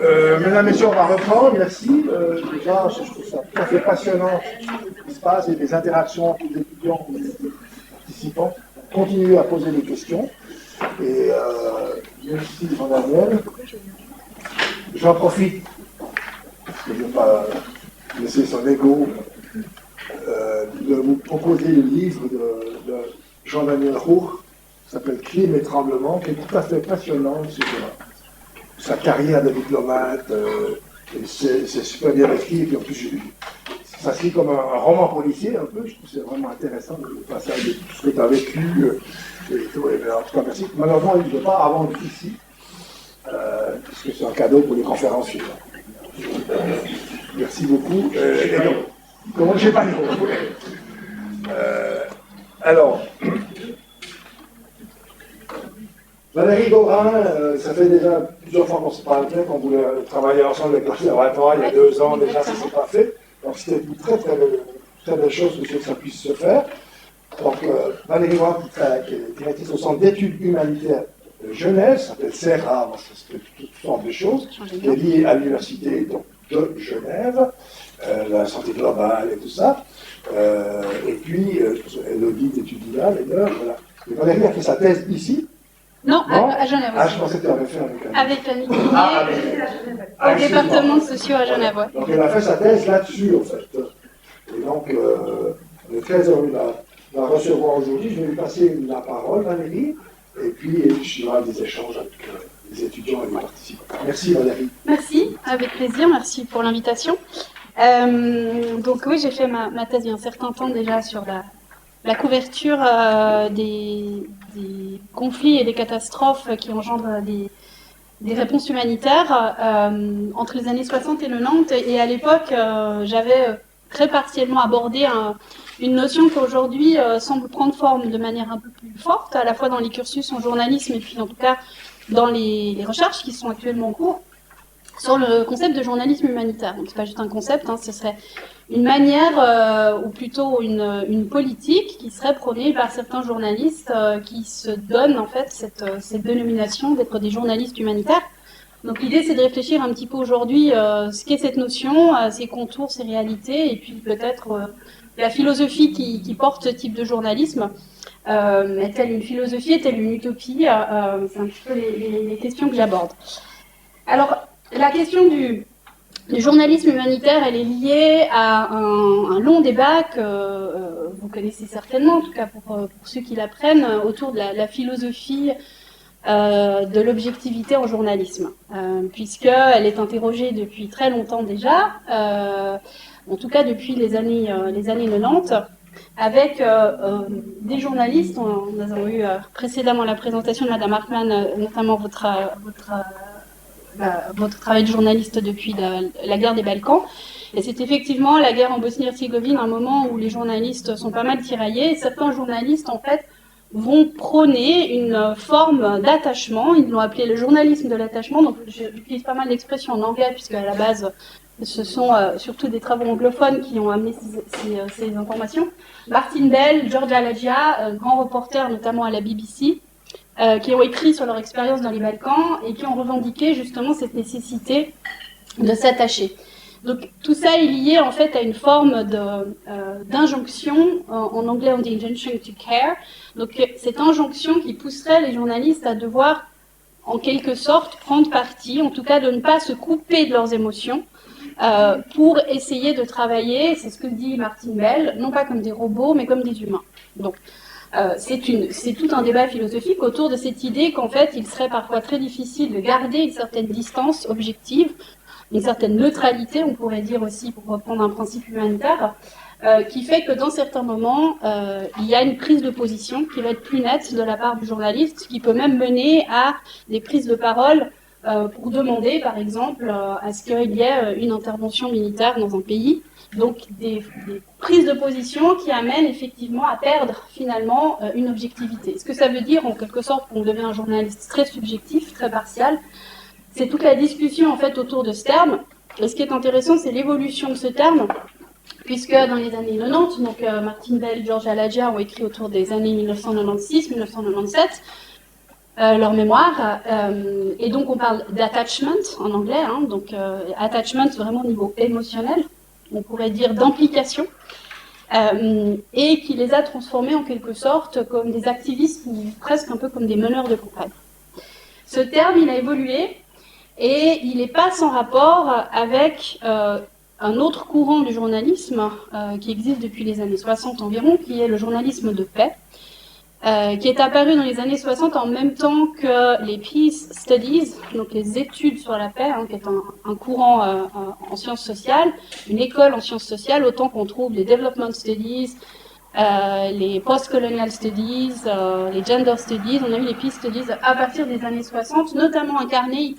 Mesdames, Messieurs, on va reprendre, merci. Déjà, je trouve ça tout à fait passionnant ce qui se passe et des interactions entre les étudiants et les participants. Continuez à poser des questions. Et merci Jean-Daniel. J'en profite, parce que je ne vais pas laisser son ego, de vous proposer le livre de Jean-Daniel Roux, qui s'appelle Crime et Tremblement, qui est tout à fait passionnant sur sa carrière de diplomate. C'est super bien écrit, et puis en plus, ça se lit comme un roman policier un peu. Je trouve que c'est vraiment intéressant le passage de tout ce que tu as vécu. Et tout. Et en tout cas, merci. Malheureusement, il ne veut pas avant ici, puisque c'est un cadeau pour les conférenciers. Merci beaucoup. Comment je n'ai pas les mots. Alors, Valérie Gorin, ça fait déjà plusieurs fois qu'on se parle bien, qu'on voulait travailler ensemble avec l'Observatoire, il y a 2 ans déjà, ça ne s'est pas fait. Donc c'était une très belle chose que ça puisse se faire. Donc Valérie Gorin, qui est directrice au Centre d'études humanitaires de Genève, ça s'appelle CERA, c'est toutes sortes de choses, qui est liée à l'université de Genève, la santé globale et tout ça. Et puis, Elodie d'études d'IA, d'ailleurs, voilà. Et Valérie a fait sa thèse ici. Non, à Genève. Ah, je pensais que tu avais fait avec Annie au département de sociaux à Genève. Ouais. Donc, elle a fait sa thèse là-dessus, en fait. Et donc, on est très heureux de la recevoir aujourd'hui. Je vais lui passer la parole, Valérie, et puis il y aura des échanges avec les étudiants et les participants. Merci, Valérie. Merci, avec plaisir. Merci pour l'invitation. Donc, oui, j'ai fait ma thèse il y a un certain temps déjà sur la couverture des conflits et des catastrophes qui engendrent des réponses humanitaires entre les années 60 et 90. Et à l'époque, j'avais très partiellement abordé une notion qui aujourd'hui semble prendre forme de manière un peu plus forte, à la fois dans les cursus en journalisme et puis en tout cas dans les recherches qui sont actuellement en cours, sur le concept de journalisme humanitaire. Donc c'est pas juste un concept, hein, ce serait une manière, ou plutôt une politique qui serait prônée par certains journalistes qui se donnent en fait cette dénomination d'être des journalistes humanitaires. Donc l'idée c'est de réfléchir un petit peu aujourd'hui ce qu'est cette notion, ses contours, ses réalités, et puis peut-être la philosophie qui porte ce type de journalisme. Est-elle une philosophie, est-elle une utopie? C'est un petit peu les questions que j'aborde. Alors, la question du journalisme humanitaire, elle est liée à un long débat que vous connaissez certainement, en tout cas pour ceux qui l'apprennent, autour de la philosophie de l'objectivité en journalisme, puisqu'elle est interrogée depuis très longtemps déjà, en tout cas depuis les années 90, avec des journalistes. Nous avons eu précédemment la présentation de Madame Hartmann, notamment votre travail de journaliste depuis la guerre des Balkans. Et c'est effectivement la guerre en Bosnie-Herzégovine, un moment où les journalistes sont pas mal tiraillés. Et certains journalistes, en fait, vont prôner une forme d'attachement. Ils l'ont appelé le journalisme de l'attachement. Donc, j'utilise pas mal d'expressions en anglais, puisque à la base, ce sont surtout des travaux anglophones qui ont amené ces informations. Martin Bell, George Alagia, grands reporters, notamment à la BBC, qui ont écrit sur leur expérience dans les Balkans et qui ont revendiqué justement cette nécessité de s'attacher. Donc tout ça est lié en fait à une forme d'injonction, en anglais on dit injunction to care, donc cette injonction qui pousserait les journalistes à devoir en quelque sorte prendre parti, en tout cas de ne pas se couper de leurs émotions, pour essayer de travailler, c'est ce que dit Martin Bell, non pas comme des robots mais comme des humains. Donc c'est tout un débat philosophique autour de cette idée qu'en fait, il serait parfois très difficile de garder une certaine distance objective, une certaine neutralité, on pourrait dire aussi, pour reprendre un principe humanitaire, qui fait que dans certains moments, il y a une prise de position qui va être plus nette de la part du journaliste, qui peut même mener à des prises de parole pour demander, par exemple, à ce qu'il y ait une intervention militaire dans un pays. Donc des prises de position qui amènent effectivement à perdre finalement une objectivité. Ce que ça veut dire en quelque sorte qu'on devient un journaliste très subjectif, très partial. C'est toute la discussion en fait autour de ce terme. Et ce qui est intéressant, c'est l'évolution de ce terme, puisque dans les années 90, donc Martin Bell, George Alagia ont écrit autour des années 1996-1997. leur mémoire. Et donc on parle d'attachment en anglais, hein, donc attachment vraiment au niveau émotionnel, on pourrait dire d'implication, et qui les a transformés en quelque sorte comme des activistes ou presque un peu comme des meneurs de campagne. Ce terme, il a évolué et il n'est pas sans rapport avec un autre courant du journalisme qui existe depuis les années 60 environ, qui est le journalisme de paix, qui est apparu dans les années 60 en même temps que les Peace Studies, donc les études sur la paix, hein, qui est un courant en sciences sociales, une école en sciences sociales, autant qu'on trouve les Development Studies, les Post-Colonial Studies, les Gender Studies. On a eu les Peace Studies à partir des années 60, notamment incarnés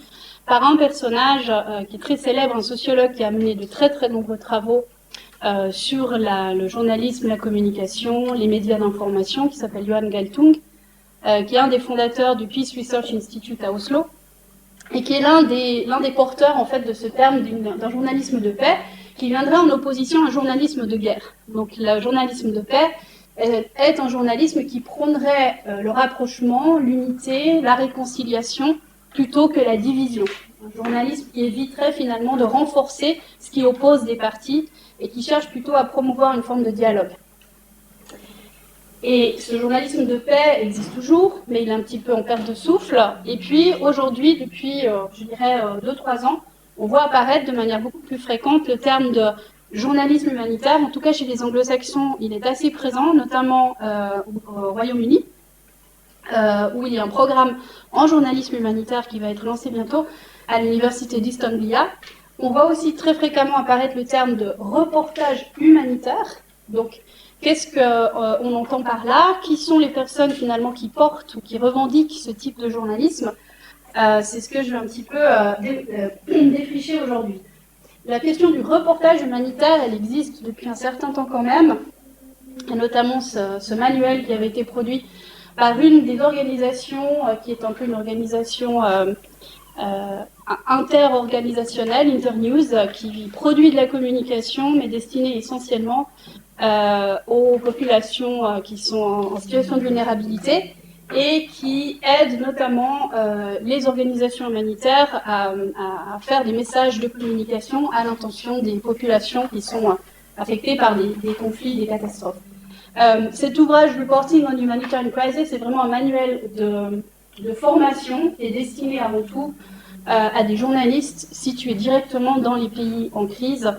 par un personnage qui est très célèbre, un sociologue qui a mené de très très nombreux travaux sur le journalisme, la communication, les médias d'information, qui s'appelle Johan Galtung, qui est un des fondateurs du Peace Research Institute à Oslo, et qui est l'un des porteurs en fait de ce terme d'un journalisme de paix, qui viendrait en opposition à un journalisme de guerre. Donc le journalisme de paix est un journalisme qui prônerait le rapprochement, l'unité, la réconciliation, plutôt que la division. Un journalisme qui éviterait finalement de renforcer ce qui oppose des partis et qui cherche plutôt à promouvoir une forme de dialogue. Et ce journalisme de paix existe toujours, mais il est un petit peu en perte de souffle. Et puis aujourd'hui, depuis, je dirais, 2-3 ans, on voit apparaître de manière beaucoup plus fréquente le terme de journalisme humanitaire. En tout cas, chez les anglo-saxons, il est assez présent, notamment au Royaume-Uni, où il y a un programme en journalisme humanitaire qui va être lancé bientôt à l'université d'East Anglia. On voit aussi très fréquemment apparaître le terme de reportage humanitaire. Donc, qu'est-ce qu'on entend par là? Qui sont les personnes finalement qui portent ou qui revendiquent ce type de journalisme? C'est ce que je vais un petit peu défricher aujourd'hui. La question du reportage humanitaire, elle existe depuis un certain temps quand même, et notamment ce manuel qui avait été produit par une des organisations qui est un peu une organisation interorganisationnelle, Internews, qui produit de la communication, mais destinée essentiellement aux populations qui sont en situation de vulnérabilité et qui aide notamment les organisations humanitaires à faire des messages de communication à l'intention des populations qui sont affectées par des conflits, des catastrophes. Cet ouvrage, Reporting on Humanitarian Crisis, c'est vraiment un manuel de formation qui est destiné avant tout à des journalistes situés directement dans les pays en crise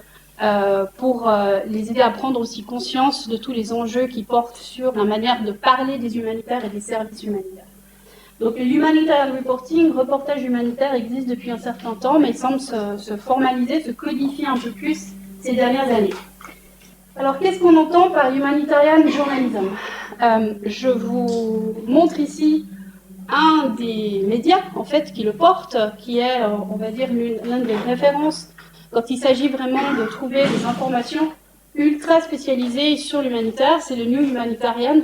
pour les aider à prendre aussi conscience de tous les enjeux qui portent sur la manière de parler des humanitaires et des services humanitaires. Donc le humanitarian reporting, reportage humanitaire, existe depuis un certain temps, mais il semble se formaliser, se codifier un peu plus ces dernières années. Alors qu'est-ce qu'on entend par humanitarian journalism? Je vous montre ici un des médias en fait qui le porte, qui est, on va dire, l'une des références quand il s'agit vraiment de trouver des informations ultra spécialisées sur l'humanitaire. C'est le New Humanitarian,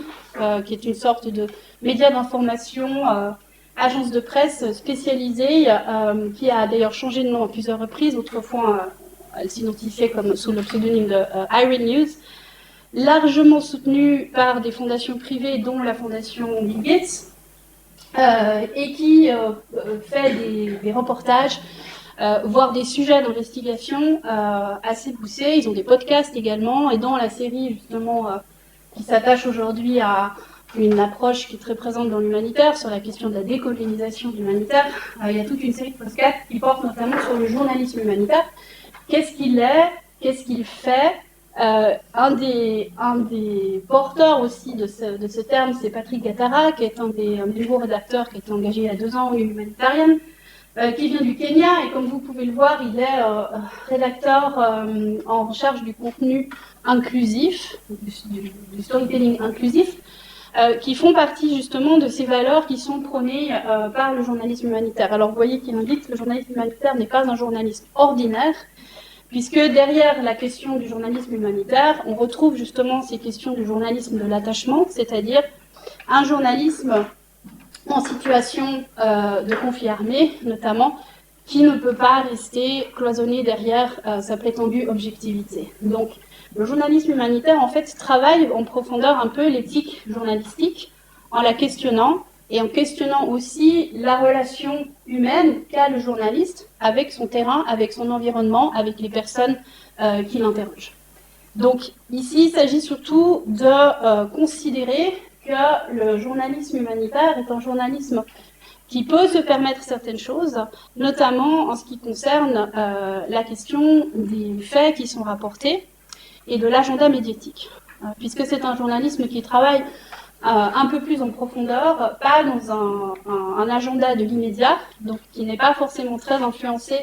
qui est une sorte de média d'information, agence de presse spécialisée, qui a d'ailleurs changé de nom à plusieurs reprises. Autrefois, elle s'identifiait comme sous le pseudonyme de IRIN News, largement soutenue par des fondations privées, dont la fondation Bill Gates, et qui fait des reportages, voire des sujets d'investigation assez poussés. Ils ont des podcasts également, et dans la série justement qui s'attache aujourd'hui à une approche qui est très présente dans l'humanitaire, sur la question de la décolonisation de l'humanitaire, il y a toute une série de podcasts qui portent notamment sur le journalisme humanitaire. Qu'est-ce qu'il est? Qu'est-ce qu'il fait? Un des porteurs aussi de ce terme, c'est Patrick Gatara, qui est un des nouveaux rédacteurs qui a été engagé il y a 2 ans au Humanitarian, qui vient du Kenya, et comme vous pouvez le voir, il est rédacteur en charge du contenu inclusif, du storytelling inclusif, qui font partie justement de ces valeurs qui sont prônées par le journalisme humanitaire. Alors vous voyez qu'il indique que le journalisme humanitaire n'est pas un journalisme ordinaire, puisque derrière la question du journalisme humanitaire, on retrouve justement ces questions du journalisme de l'attachement, c'est-à-dire un journalisme en situation de conflit armé, notamment, qui ne peut pas rester cloisonné derrière sa prétendue objectivité. Donc, le journalisme humanitaire, en fait, travaille en profondeur un peu l'éthique journalistique, en la questionnant, et en questionnant aussi la relation humaine qu'a le journaliste avec son terrain, avec son environnement, avec les personnes qui l'interrogent. Donc ici, il s'agit surtout de considérer que le journalisme humanitaire est un journalisme qui peut se permettre certaines choses, notamment en ce qui concerne la question des faits qui sont rapportés et de l'agenda médiatique, puisque c'est un journalisme qui travaille un peu plus en profondeur, pas dans un agenda de l'immédiat, donc qui n'est pas forcément très influencé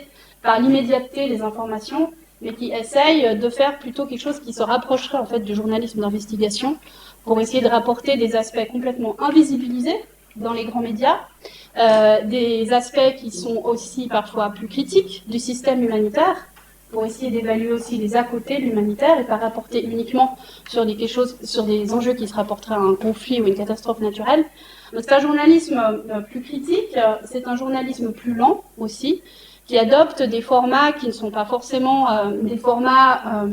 par l'immédiateté des informations, mais qui essaye de faire plutôt quelque chose qui se rapprocherait en fait du journalisme d'investigation, pour essayer de rapporter des aspects complètement invisibilisés dans les grands médias, des aspects qui sont aussi parfois plus critiques du système humanitaire, pour essayer d'évaluer aussi les à-côtés de l'humanitaire et pas rapporter uniquement sur des enjeux qui se rapporteraient à un conflit ou une catastrophe naturelle. Donc c'est un journalisme plus critique, c'est un journalisme plus lent aussi, qui adopte des formats qui ne sont pas forcément des formats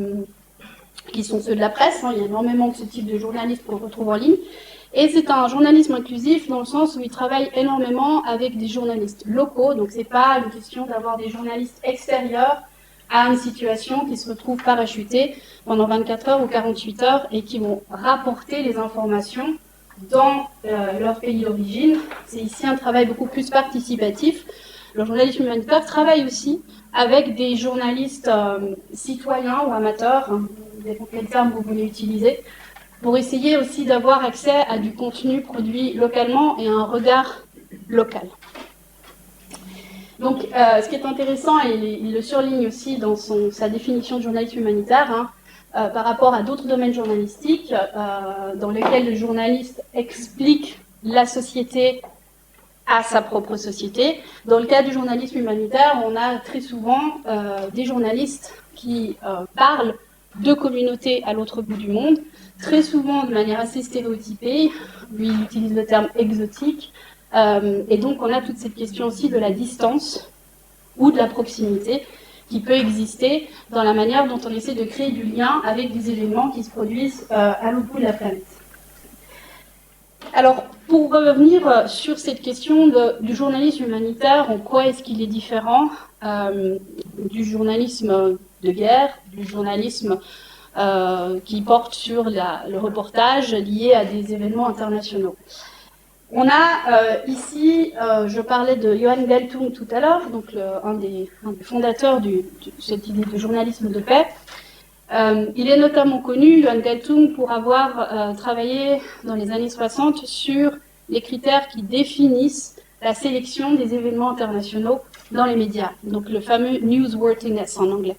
qui sont ceux de la presse. Il y a énormément de ce type de journalisme qu'on retrouve en ligne. Et c'est un journalisme inclusif dans le sens où il travaille énormément avec des journalistes locaux. Donc c'est pas une question d'avoir des journalistes extérieurs à une situation qui se retrouve parachutée pendant 24 heures ou 48 heures et qui vont rapporter les informations dans leur pays d'origine. C'est ici un travail beaucoup plus participatif. Le journalisme humanitaire travaille aussi avec des journalistes citoyens ou amateurs, hein, dépend quel terme vous voulez utiliser, pour essayer aussi d'avoir accès à du contenu produit localement et à un regard local. Donc, ce qui est intéressant, et il le surligne aussi dans sa définition de journalisme humanitaire, hein, par rapport à d'autres domaines journalistiques, dans lesquels le journaliste explique la société à sa propre société. Dans le cas du journalisme humanitaire, on a très souvent des journalistes qui parlent de communautés à l'autre bout du monde, très souvent de manière assez stéréotypée. Lui, il utilise le terme exotique. Et donc, on a toute cette question aussi de la distance ou de la proximité qui peut exister dans la manière dont on essaie de créer du lien avec des événements qui se produisent à l'autre bout de la planète. Alors, pour revenir sur cette question du journalisme humanitaire, en quoi est-ce qu'il est différent du journalisme de guerre, du journalisme qui porte sur le reportage lié à des événements internationaux. On a ici, je parlais de Johan Galtung tout à l'heure, donc un des fondateurs de cette idée de journalisme de paix. Il est notamment connu, Johan Galtung, pour avoir travaillé dans les années 60 sur les critères qui définissent la sélection des événements internationaux dans les médias, donc le fameux newsworthiness en anglais.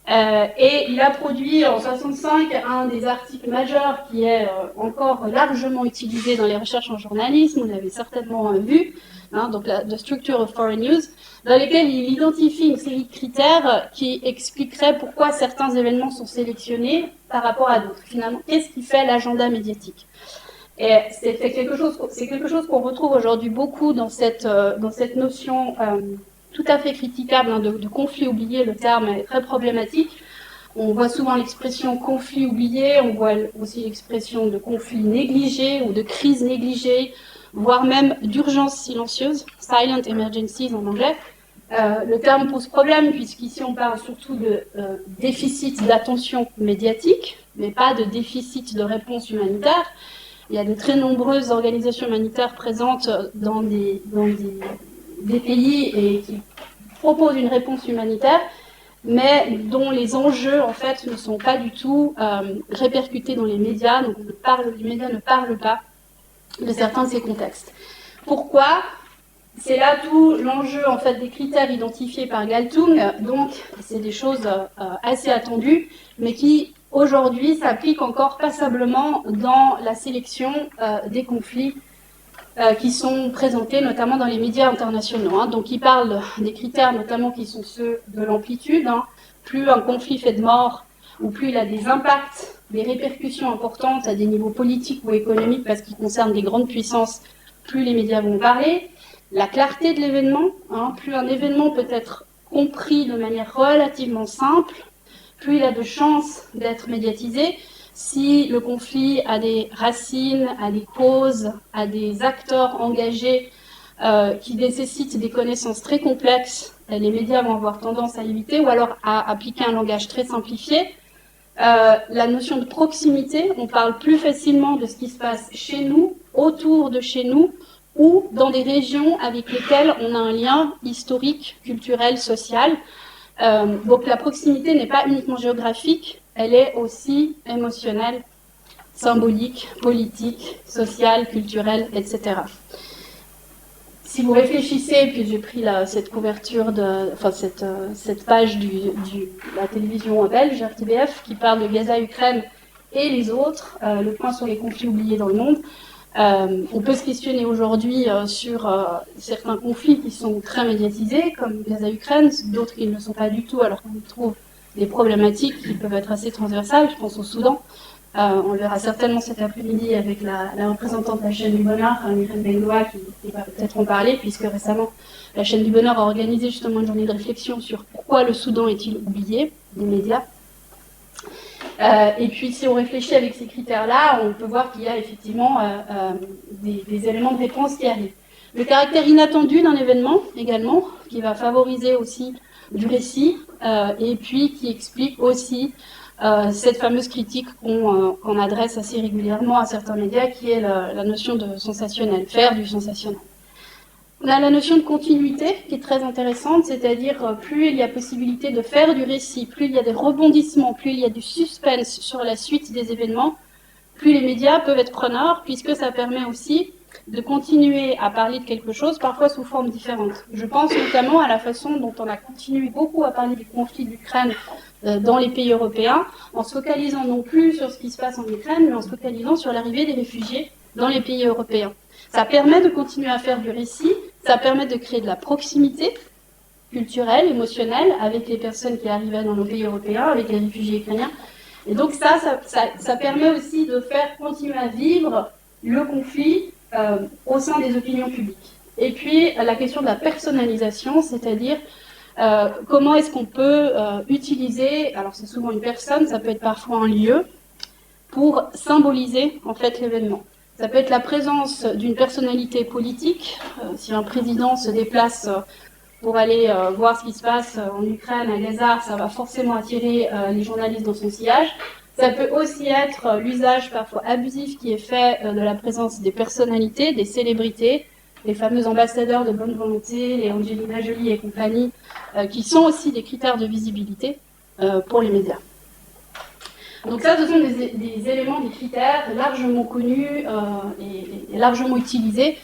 Et il a produit en 65 un des articles majeurs qui est encore largement utilisé dans les recherches en journalisme, vous l'avez certainement vu, hein, donc The Structure of Foreign News, dans lesquels il identifie une série de critères qui expliqueraient pourquoi certains événements sont sélectionnés par rapport à d'autres. Finalement, qu'est-ce qui fait l'agenda médiatique? Et c'est quelque chose qu'on retrouve aujourd'hui beaucoup dans cette notion tout à fait critiquable hein, de conflit oublié. Le terme est très problématique. On voit souvent l'expression conflit oublié, on voit aussi l'expression de conflit négligé ou de crise négligée, voire même d'urgence silencieuse, silent emergencies en anglais. Le terme pose problème puisqu'ici on parle surtout de déficit d'attention médiatique, mais pas de déficit de réponse humanitaire. Il y a de très nombreuses organisations humanitaires présentes dans des pays et qui proposent une réponse humanitaire, mais dont les enjeux en fait ne sont pas du tout répercutés dans les médias, donc les médias ne parlent pas de certains de ces contextes. Pourquoi? C'est là tout l'enjeu en fait des critères identifiés par Galtung. Donc c'est des choses assez attendues, mais qui aujourd'hui s'appliquent encore passablement dans la sélection des conflits qui sont présentés notamment dans les médias internationaux. Hein. Donc il parle des critères notamment qui sont ceux de l'amplitude. Hein. Plus un conflit fait de morts, ou plus il a des impacts, des répercussions importantes à des niveaux politiques ou économiques parce qu'il concerne des grandes puissances, plus les médias vont parler. La clarté de l'événement, hein, plus un événement peut être compris de manière relativement simple, plus il a de chances d'être médiatisé. si le conflit a des racines, a des causes, a des acteurs engagés qui nécessitent des connaissances très complexes, les médias vont avoir tendance à éviter, ou alors à appliquer un langage très simplifié. La notion de proximité, on parle plus facilement de ce qui se passe chez nous, autour de chez nous, ou dans des régions avec lesquelles on a un lien historique, culturel, social. Donc la proximité n'est pas uniquement géographique, elle est aussi émotionnelle, symbolique, politique, sociale, culturelle, etc. Si vous réfléchissez, puis j'ai pris cette couverture, cette page de la télévision belge, RTBF, qui parle de Gaza, Ukraine et les autres, le point sur les conflits oubliés dans le monde. On peut se questionner aujourd'hui sur certains conflits qui sont très médiatisés, comme Gaza-Ukraine, d'autres qui ne le sont pas du tout, alors qu'on trouve des problématiques qui peuvent être assez transversales. Je pense au Soudan. On le verra certainement cet après-midi avec la représentante de la chaîne du Bonheur, Myrène Bengoa, qui va peut-être en parler, puisque récemment, la chaîne du Bonheur a organisé justement une journée de réflexion sur pourquoi le Soudan est-il oublié des médias. Et puis, si on réfléchit avec ces critères-là, on peut voir qu'il y a effectivement des éléments de réponse qui arrivent. Le caractère inattendu d'un événement, également, qui va favoriser aussi du récit, et puis qui explique aussi cette fameuse critique qu'on adresse assez régulièrement à certains médias, qui est la notion de sensationnel, faire du sensationnel. On a la notion de continuité qui est très intéressante, c'est-à-dire plus il y a possibilité de faire du récit, plus il y a des rebondissements, plus il y a du suspense sur la suite des événements, plus les médias peuvent être preneurs, puisque ça permet aussi de continuer à parler de quelque chose, parfois sous forme différente. Je pense notamment à la façon dont on a continué beaucoup à parler du conflit d'Ukraine dans les pays européens, en se focalisant non plus sur ce qui se passe en Ukraine, mais en se focalisant sur l'arrivée des réfugiés dans les pays européens. Ça permet de continuer à faire du récit, ça permet de créer de la proximité culturelle, émotionnelle, avec les personnes qui arrivaient dans nos pays européens, avec les réfugiés ukrainiens. Et donc ça permet aussi de faire continuer à vivre le conflit au sein des opinions publiques. Et puis la question de la personnalisation, c'est-à-dire comment est-ce qu'on peut utiliser, alors c'est souvent une personne, ça peut être parfois un lieu, pour symboliser en fait l'événement. Ça peut être la présence d'une personnalité politique, si un président se déplace pour aller voir ce qui se passe en Ukraine, à Gaza, ça va forcément attirer les journalistes dans son sillage. Ça peut aussi être l'usage parfois abusif qui est fait de la présence des personnalités, des célébrités, les fameux ambassadeurs de bonne volonté, les Angelina Jolie et compagnie, qui sont aussi des critères de visibilité pour les médias. Donc ça, ce sont des éléments, des critères largement connus et largement utilisés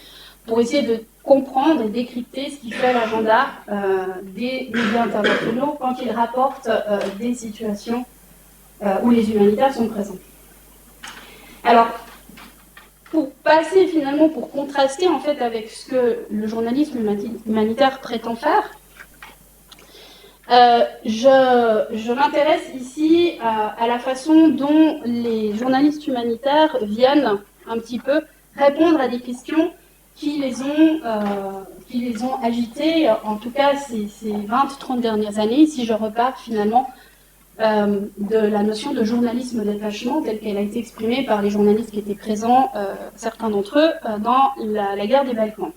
pour essayer de comprendre et décrypter ce qui fait l'agenda des médias internationaux quand ils rapportent des situations où les humanitaires sont présents. Alors, pour passer finalement, pour contraster en fait avec ce que le journalisme humanitaire prétend faire, je m'intéresse ici à la façon dont les journalistes humanitaires viennent un petit peu répondre à des questions qui les ont agités, en tout cas ces 20-30 dernières années, si je repars finalement de la notion de journalisme d'attachement telle qu'elle a été exprimée par les journalistes qui étaient présents, certains d'entre eux, dans la guerre des Balkans.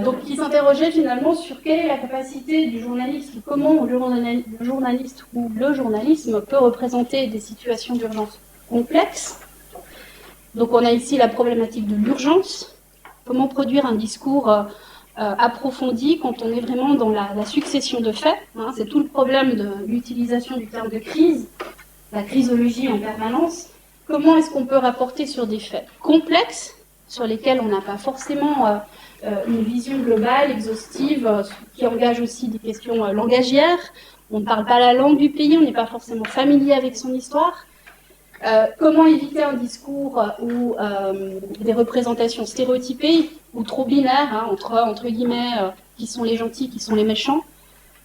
Donc, qui s'interrogeait finalement sur quelle est la capacité du journaliste, comment le journaliste ou le journalisme peut représenter des situations d'urgence complexes. Donc, on a ici la problématique de l'urgence. Comment produire un discours approfondi quand on est vraiment dans la succession de faits. Hein, c'est tout le problème de l'utilisation du terme de crise, la crisologie en permanence. Comment est-ce qu'on peut rapporter sur des faits complexes, sur lesquels on n'a pas forcément une vision globale, exhaustive, qui engage aussi des questions langagières. On ne parle pas la langue du pays, on n'est pas forcément familier avec son histoire. Comment éviter un discours ou des représentations stéréotypées ou trop binaires, hein, entre guillemets, qui sont les gentils, qui sont les méchants.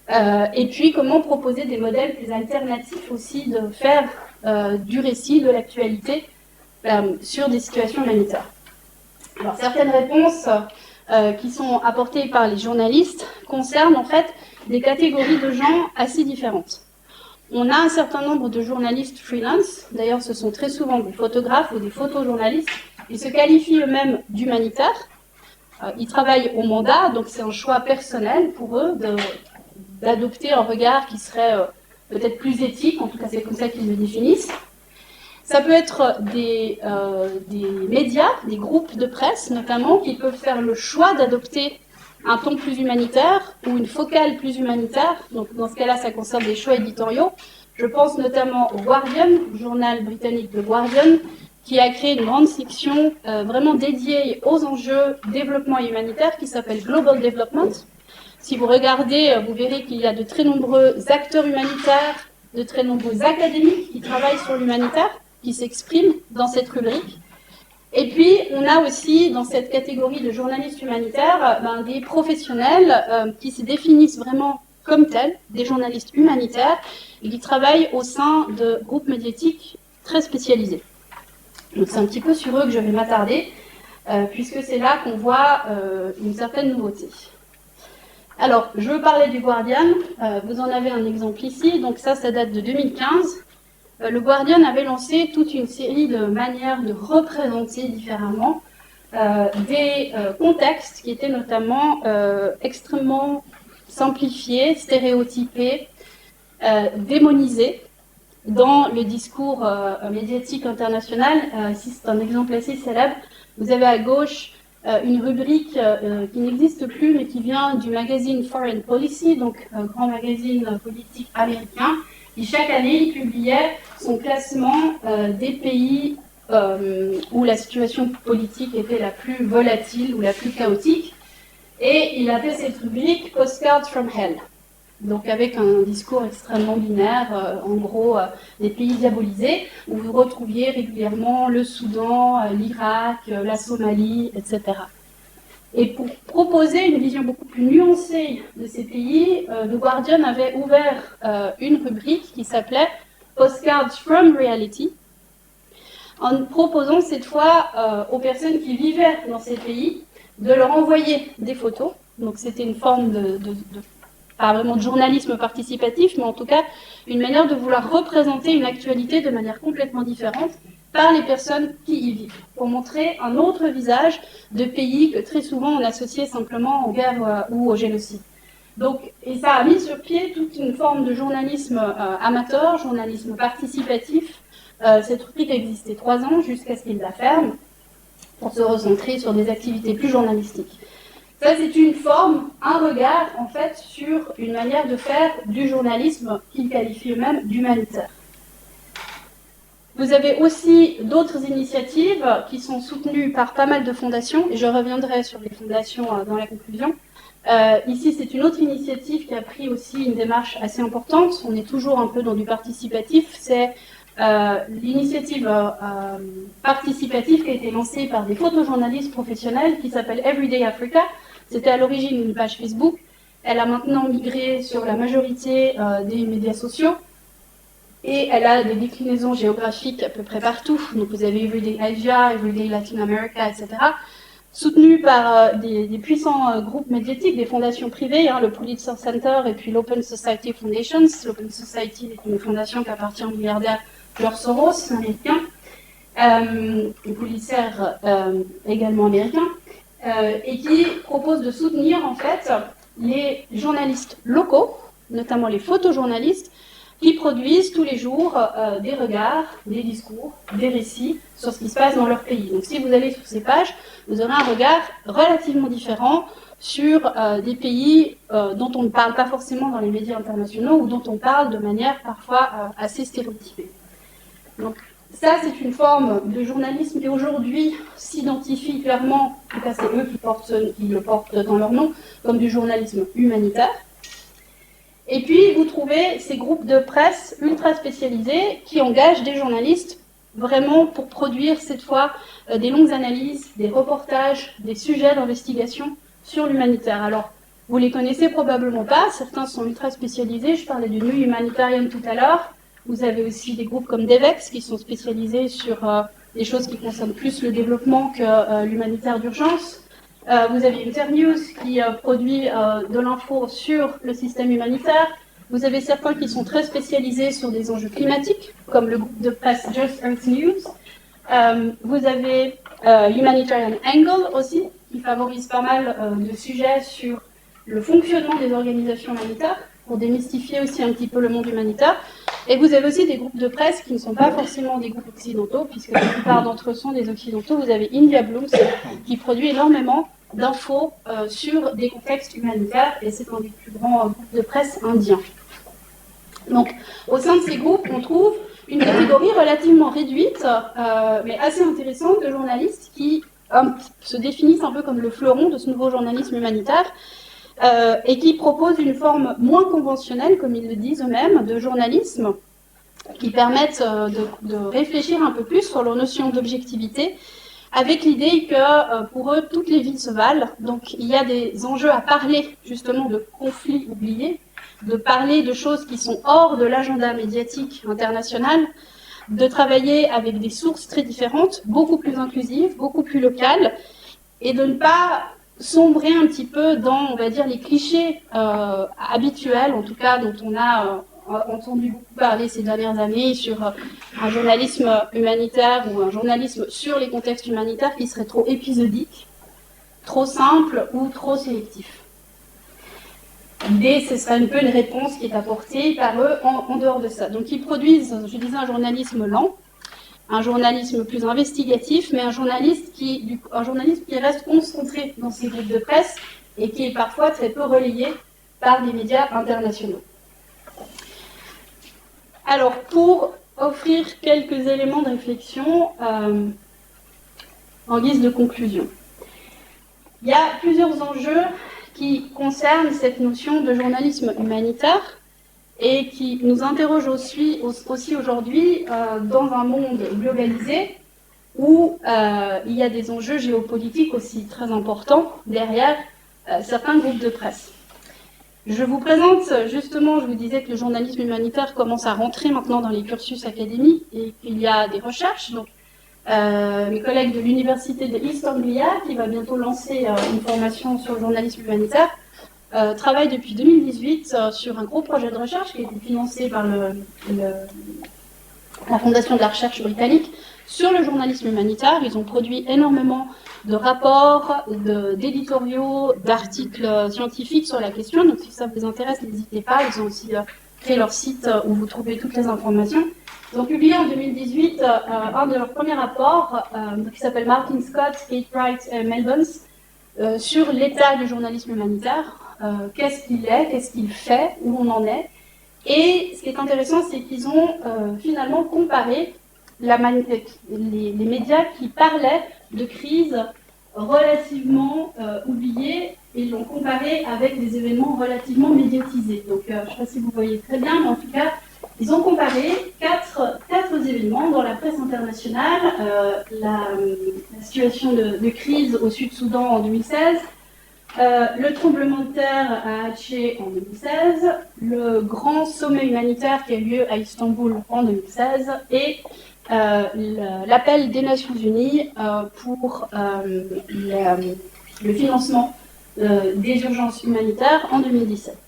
Et puis comment proposer des modèles plus alternatifs aussi de faire du récit, de l'actualité sur des situations humanitaires. Alors certaines réponses qui sont apportées par les journalistes concernent en fait des catégories de gens assez différentes. on a un certain nombre de journalistes freelance, d'ailleurs ce sont très souvent des photographes ou des photojournalistes, ils se qualifient eux-mêmes d'humanitaires, ils travaillent au mandat, donc c'est un choix personnel pour eux d'adopter un regard qui serait peut-être plus éthique, en tout cas c'est comme ça qu'ils le définissent. Ça peut être des médias, des groupes de presse notamment, qui peuvent faire le choix d'adopter un ton plus humanitaire ou une focale plus humanitaire. Donc dans ce cas-là, ça concerne des choix éditoriaux. Je pense notamment au Guardian, journal britannique The Guardian, qui a créé une grande section vraiment dédiée aux enjeux développement et humanitaire qui s'appelle Global Development. Si vous regardez, vous verrez qu'il y a de très nombreux acteurs humanitaires, de très nombreux académiques qui travaillent sur l'humanitaire, qui s'expriment dans cette rubrique. Et puis, on a aussi, dans cette catégorie de journalistes humanitaires, des professionnels qui se définissent vraiment comme tels, des journalistes humanitaires, et qui travaillent au sein de groupes médiatiques très spécialisés. Donc c'est un petit peu sur eux que je vais m'attarder, puisque c'est là qu'on voit une certaine nouveauté. Alors, je veux parler du Guardian, vous en avez un exemple ici, donc ça date de 2015. Le Guardian avait lancé toute une série de manières de représenter différemment des contextes qui étaient notamment extrêmement simplifiés, stéréotypés, démonisés dans le discours médiatique international. Ici, c'est un exemple assez célèbre. Vous avez à gauche une rubrique qui n'existe plus, mais qui vient du magazine Foreign Policy, donc un grand magazine politique américain, qui chaque année il publiait son classement des pays où la situation politique était la plus volatile ou la plus chaotique. Et il appelait cette rubrique Postcards from Hell. Donc avec un discours extrêmement binaire, en gros des pays diabolisés, où vous retrouviez régulièrement le Soudan, l'Irak, la Somalie, etc. Et pour proposer une vision beaucoup plus nuancée de ces pays, The Guardian avait ouvert une rubrique qui s'appelait Postcards from Reality, en proposant cette fois aux personnes qui vivaient dans ces pays de leur envoyer des photos. Donc c'était une forme pas vraiment de journalisme participatif, mais en tout cas une manière de vouloir représenter une actualité de manière complètement différente par les personnes qui y vivent, pour montrer un autre visage de pays que très souvent on associait simplement aux guerres ou au génocide. Donc, et ça a mis sur pied toute une forme de journalisme amateur, journalisme participatif. Cette rubrique existait 3 ans jusqu'à ce qu'il la ferme, pour se recentrer sur des activités plus journalistiques. Ça, c'est une forme, un regard, en fait, sur une manière de faire du journalisme qu'ils qualifient eux-mêmes d'humanitaire. Vous avez aussi d'autres initiatives qui sont soutenues par pas mal de fondations, et je reviendrai sur les fondations dans la conclusion. Ici, c'est une autre initiative qui a pris aussi une démarche assez importante. On est toujours un peu dans du participatif. C'est l'initiative participative qui a été lancée par des photojournalistes professionnels qui s'appelle Everyday Africa. C'était à l'origine une page Facebook. Elle a maintenant migré sur la majorité des médias sociaux. Et elle a des déclinaisons géographiques à peu près partout. Donc vous avez Everyday Asia, Everyday Latin America, etc. Soutenues par des puissants groupes médiatiques, des fondations privées, le Pulitzer Center et puis l'Open Society Foundations. L'Open Society est une fondation qui appartient au milliardaire George Soros, américain. Le Pulitzer également américain. Et qui propose de soutenir en fait les journalistes locaux, notamment les photojournalistes, qui produisent tous les jours des regards, des discours, des récits sur ce qui se passe dans leur pays. Donc si vous allez sur ces pages, vous aurez un regard relativement différent sur des pays dont on ne parle pas forcément dans les médias internationaux ou dont on parle de manière parfois assez stéréotypée. Donc ça, c'est une forme de journalisme qui aujourd'hui s'identifie clairement, en tout cas c'est eux qui le portent dans leur nom, comme du journalisme humanitaire. Et puis, vous trouvez ces groupes de presse ultra spécialisés qui engagent des journalistes vraiment pour produire cette fois des longues analyses, des reportages, des sujets d'investigation sur l'humanitaire. Alors, vous les connaissez probablement pas, certains sont ultra spécialisés, je parlais du New Humanitarian tout à l'heure. Vous avez aussi des groupes comme Devex qui sont spécialisés sur des choses qui concernent plus le développement que l'humanitaire d'urgence. Vous avez Internews qui produit de l'info sur le système humanitaire. Vous avez certains qui sont très spécialisés sur des enjeux climatiques, comme le groupe de presse Just Earth News. Vous avez Humanitarian Angle aussi, qui favorise pas mal de sujets sur le fonctionnement des organisations humanitaires, pour démystifier aussi un petit peu le monde humanitaire. Et vous avez aussi des groupes de presse qui ne sont pas forcément des groupes occidentaux, puisque la plupart d'entre eux sont des occidentaux. Vous avez India Blooms, qui produit énormément d'infos sur des contextes humanitaires, et c'est un des plus grands groupes de presse indiens. Donc, au sein de ces groupes, on trouve une catégorie relativement réduite, mais assez intéressante, de journalistes qui se définissent un peu comme le fleuron de ce nouveau journalisme humanitaire, et qui proposent une forme moins conventionnelle, comme ils le disent eux-mêmes, de journalisme, qui permettent de réfléchir un peu plus sur leur notion d'objectivité, avec l'idée que pour eux, toutes les vies se valent. Donc il y a des enjeux à parler justement de conflits oubliés, de parler de choses qui sont hors de l'agenda médiatique international, de travailler avec des sources très différentes, beaucoup plus inclusives, beaucoup plus locales, et de ne pas sombrer un petit peu dans, on va dire, les clichés habituels, en tout cas dont on a entendu beaucoup parler ces dernières années sur un journalisme humanitaire ou un journalisme sur les contextes humanitaires qui serait trop épisodique, trop simple ou trop sélectif. L'idée, ce serait un peu une réponse qui est apportée par eux en dehors de ça. Donc ils produisent, je disais, un journalisme lent, un journalisme plus investigatif, mais un journalisme qui reste concentré dans ces groupes de presse et qui est parfois très peu relayé par des médias internationaux. Alors, pour offrir quelques éléments de réflexion en guise de conclusion, il y a plusieurs enjeux qui concernent cette notion de journalisme humanitaire et qui nous interroge aussi aujourd'hui dans un monde globalisé où il y a des enjeux géopolitiques aussi très importants derrière certains groupes de presse. Je vous présente justement, je vous disais que le journalisme humanitaire commence à rentrer maintenant dans les cursus académiques et qu'il y a des recherches. Donc, mes collègues de l'université de East Anglia, qui va bientôt lancer une formation sur le journalisme humanitaire, travaille depuis 2018 sur un gros projet de recherche qui a été financé par la Fondation de la recherche britannique sur le journalisme humanitaire. Ils ont produit énormément de rapports, d'éditoriaux, d'articles scientifiques sur la question. Donc si ça vous intéresse, n'hésitez pas. Ils ont aussi créé leur site où vous trouvez toutes les informations. Ils ont publié en 2018 un de leurs premiers rapports qui s'appelle Martin Scott, Kate Wright et Mel Buns sur l'état du journalisme humanitaire. Qu'est-ce qu'il est, qu'est-ce qu'il fait, où on en est. Et ce qui est intéressant, c'est qu'ils ont finalement comparé les médias qui parlaient de crises relativement oubliées et l'ont comparé avec des événements relativement médiatisés. Donc, je ne sais pas si vous voyez très bien, mais en tout cas, ils ont comparé quatre événements dans la presse internationale. La situation de crise au Sud-Soudan en 2016, le tremblement de terre à Aceh en 2016, le grand sommet humanitaire qui a eu lieu à Istanbul en 2016 et l'appel des Nations Unies pour le financement des urgences humanitaires en 2017.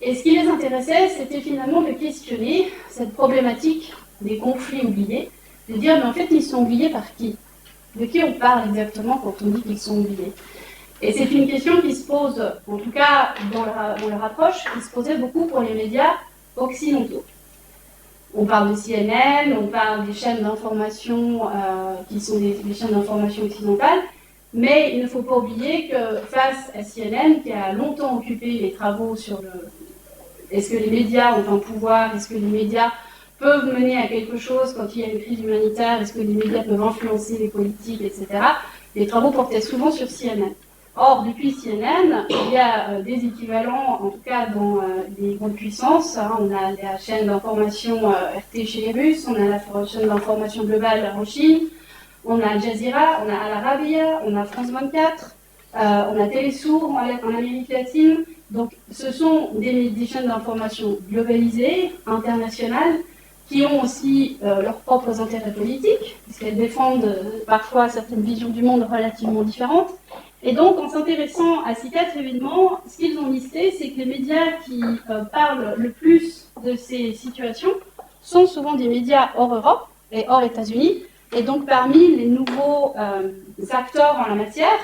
Et ce qui les intéressait, c'était finalement de questionner cette problématique des conflits oubliés, de dire, mais en fait, ils sont oubliés par qui? De qui on parle exactement quand on dit qu'ils sont oubliés? Et c'est une question qui se pose, en tout cas dans leur approche, qui se posait beaucoup pour les médias occidentaux. On parle de CNN, on parle des chaînes d'information qui sont des chaînes d'information occidentales, mais il ne faut pas oublier que face à CNN, qui a longtemps occupé les travaux sur est-ce que les médias ont un pouvoir, est-ce que les médias peuvent mener à quelque chose quand il y a une crise humanitaire, est-ce que les médias peuvent influencer les politiques, etc. Les travaux portaient souvent sur CNN. Or, depuis CNN, il y a des équivalents, en tout cas dans les grandes puissances. On a la chaîne d'information RT chez les Russes, on a la chaîne d'information globale en Chine, on a Al Jazeera, on a Al Arabiya, on a France 24, on a Télésour en Amérique latine. Donc, ce sont des chaînes d'information globalisées, internationales, qui ont aussi leurs propres intérêts politiques, puisqu'elles défendent parfois certaines visions du monde relativement différentes. Et donc, en s'intéressant à ces 4 événements, ce qu'ils ont listé, c'est que les médias qui parlent le plus de ces situations sont souvent des médias hors Europe et hors États-Unis. Et donc, parmi les nouveaux acteurs en la matière,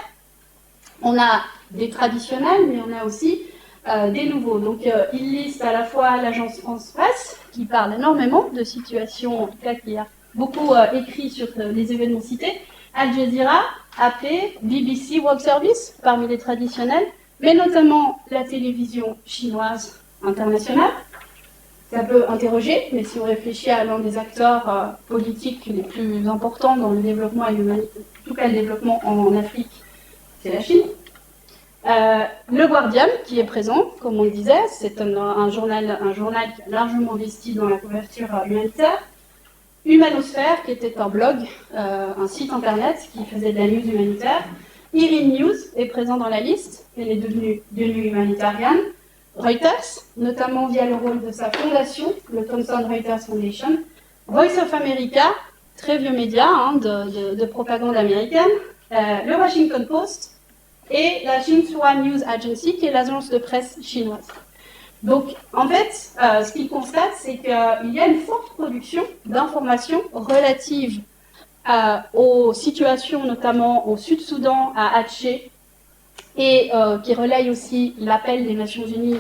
on a des traditionnels, mais on a aussi des nouveaux. Donc, ils listent à la fois l'agence France Presse, qui parle énormément de situations, en tout cas qui a beaucoup écrit sur les événements cités, Al Jazeera, AP, BBC World Service, parmi les traditionnels, mais notamment la télévision chinoise internationale. Ça peut interroger, mais si on réfléchit à l'un des acteurs politiques les plus importants dans le développement et l'humanité, en tout cas le développement en Afrique, c'est la Chine. Le Guardian, qui est présent, comme on le disait, c'est un journal qui a largement investi dans la couverture humanitaire. Humanosphère, qui était un blog, un site internet qui faisait de la news humanitaire. IRIN News est présent dans la liste, elle est devenue humanitarienne. Reuters, notamment via le rôle de sa fondation, le Thomson Reuters Foundation. Voice of America, très vieux média de propagande américaine. Le Washington Post et la Xinhua News Agency, qui est l'agence de presse chinoise. Donc, en fait, ce qu'il constate, c'est qu'il y a une forte production d'informations relatives aux situations, notamment au Sud-Soudan, à Hatché, et qui relaye aussi l'appel des Nations Unies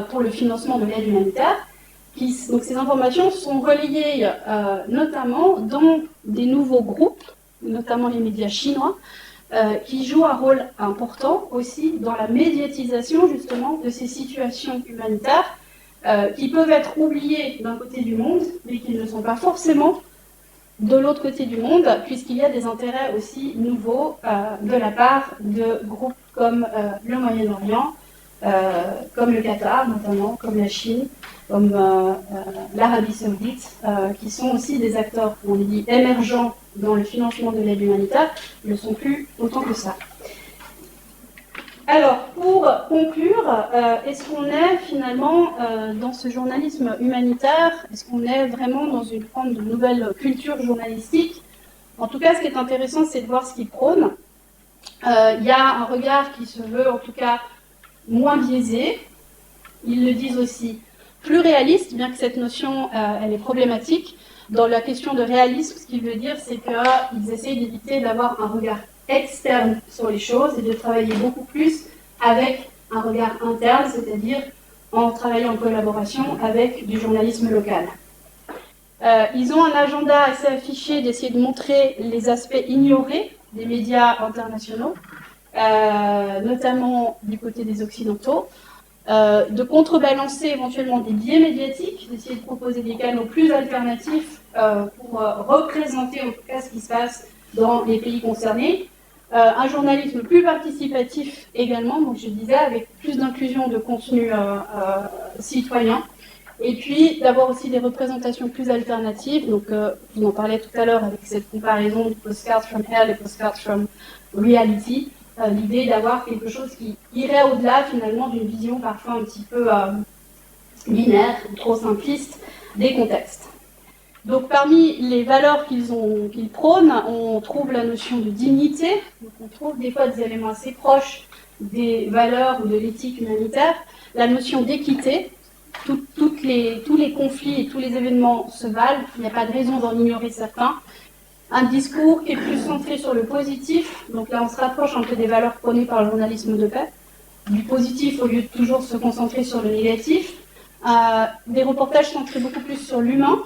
pour le financement de l'aide humanitaire. Donc, ces informations sont relayées notamment dans des nouveaux groupes, notamment les médias chinois, qui jouent un rôle important aussi dans la médiatisation justement de ces situations humanitaires qui peuvent être oubliées d'un côté du monde, mais qui ne sont pas forcément de l'autre côté du monde, puisqu'il y a des intérêts aussi nouveaux de la part de groupes comme le Moyen-Orient, comme le Qatar notamment, comme la Chine, comme l'Arabie Saoudite, qui sont aussi des acteurs, on les dit, émergents dans le financement de l'aide humanitaire, ils ne sont plus autant que ça. Alors, pour conclure, est-ce qu'on est finalement dans ce journalisme humanitaire, est-ce qu'on est vraiment dans une forme de nouvelle culture journalistique? En tout cas, ce qui est intéressant, c'est de voir ce qu'il prône. Il y a un regard qui se veut, en tout cas, moins biaisé. Ils le disent aussi plus réaliste, bien que cette notion, elle est problématique. Dans la question de réalisme, ce qu'il veut dire, c'est qu'ils essayent d'éviter d'avoir un regard externe sur les choses et de travailler beaucoup plus avec un regard interne, c'est-à-dire en travaillant en collaboration avec du journalisme local. Ils ont un agenda assez affiché d'essayer de montrer les aspects ignorés des médias internationaux, notamment du côté des Occidentaux, de contrebalancer éventuellement des biais médiatiques, d'essayer de proposer des canaux plus alternatifs pour représenter en tout cas ce qui se passe dans les pays concernés. Un journalisme plus participatif également, donc je disais, avec plus d'inclusion de contenu citoyen. Et puis d'avoir aussi des représentations plus alternatives. Donc, vous en parlez tout à l'heure avec cette comparaison de postcards from hell et postcards from reality. L'idée d'avoir quelque chose qui irait au-delà finalement d'une vision parfois un petit peu binaire, trop simpliste des contextes. Donc parmi les valeurs qu'ils prônent, on trouve la notion de dignité, donc on trouve des fois des éléments assez proches des valeurs ou de l'éthique humanitaire, la notion d'équité, tous les conflits et tous les événements se valent, il n'y a pas de raison d'en ignorer certains. Un discours qui est plus centré sur le positif, donc là on se rapproche un peu des valeurs prônées par le journalisme de paix, du positif au lieu de toujours se concentrer sur le négatif, des reportages centrés beaucoup plus sur l'humain,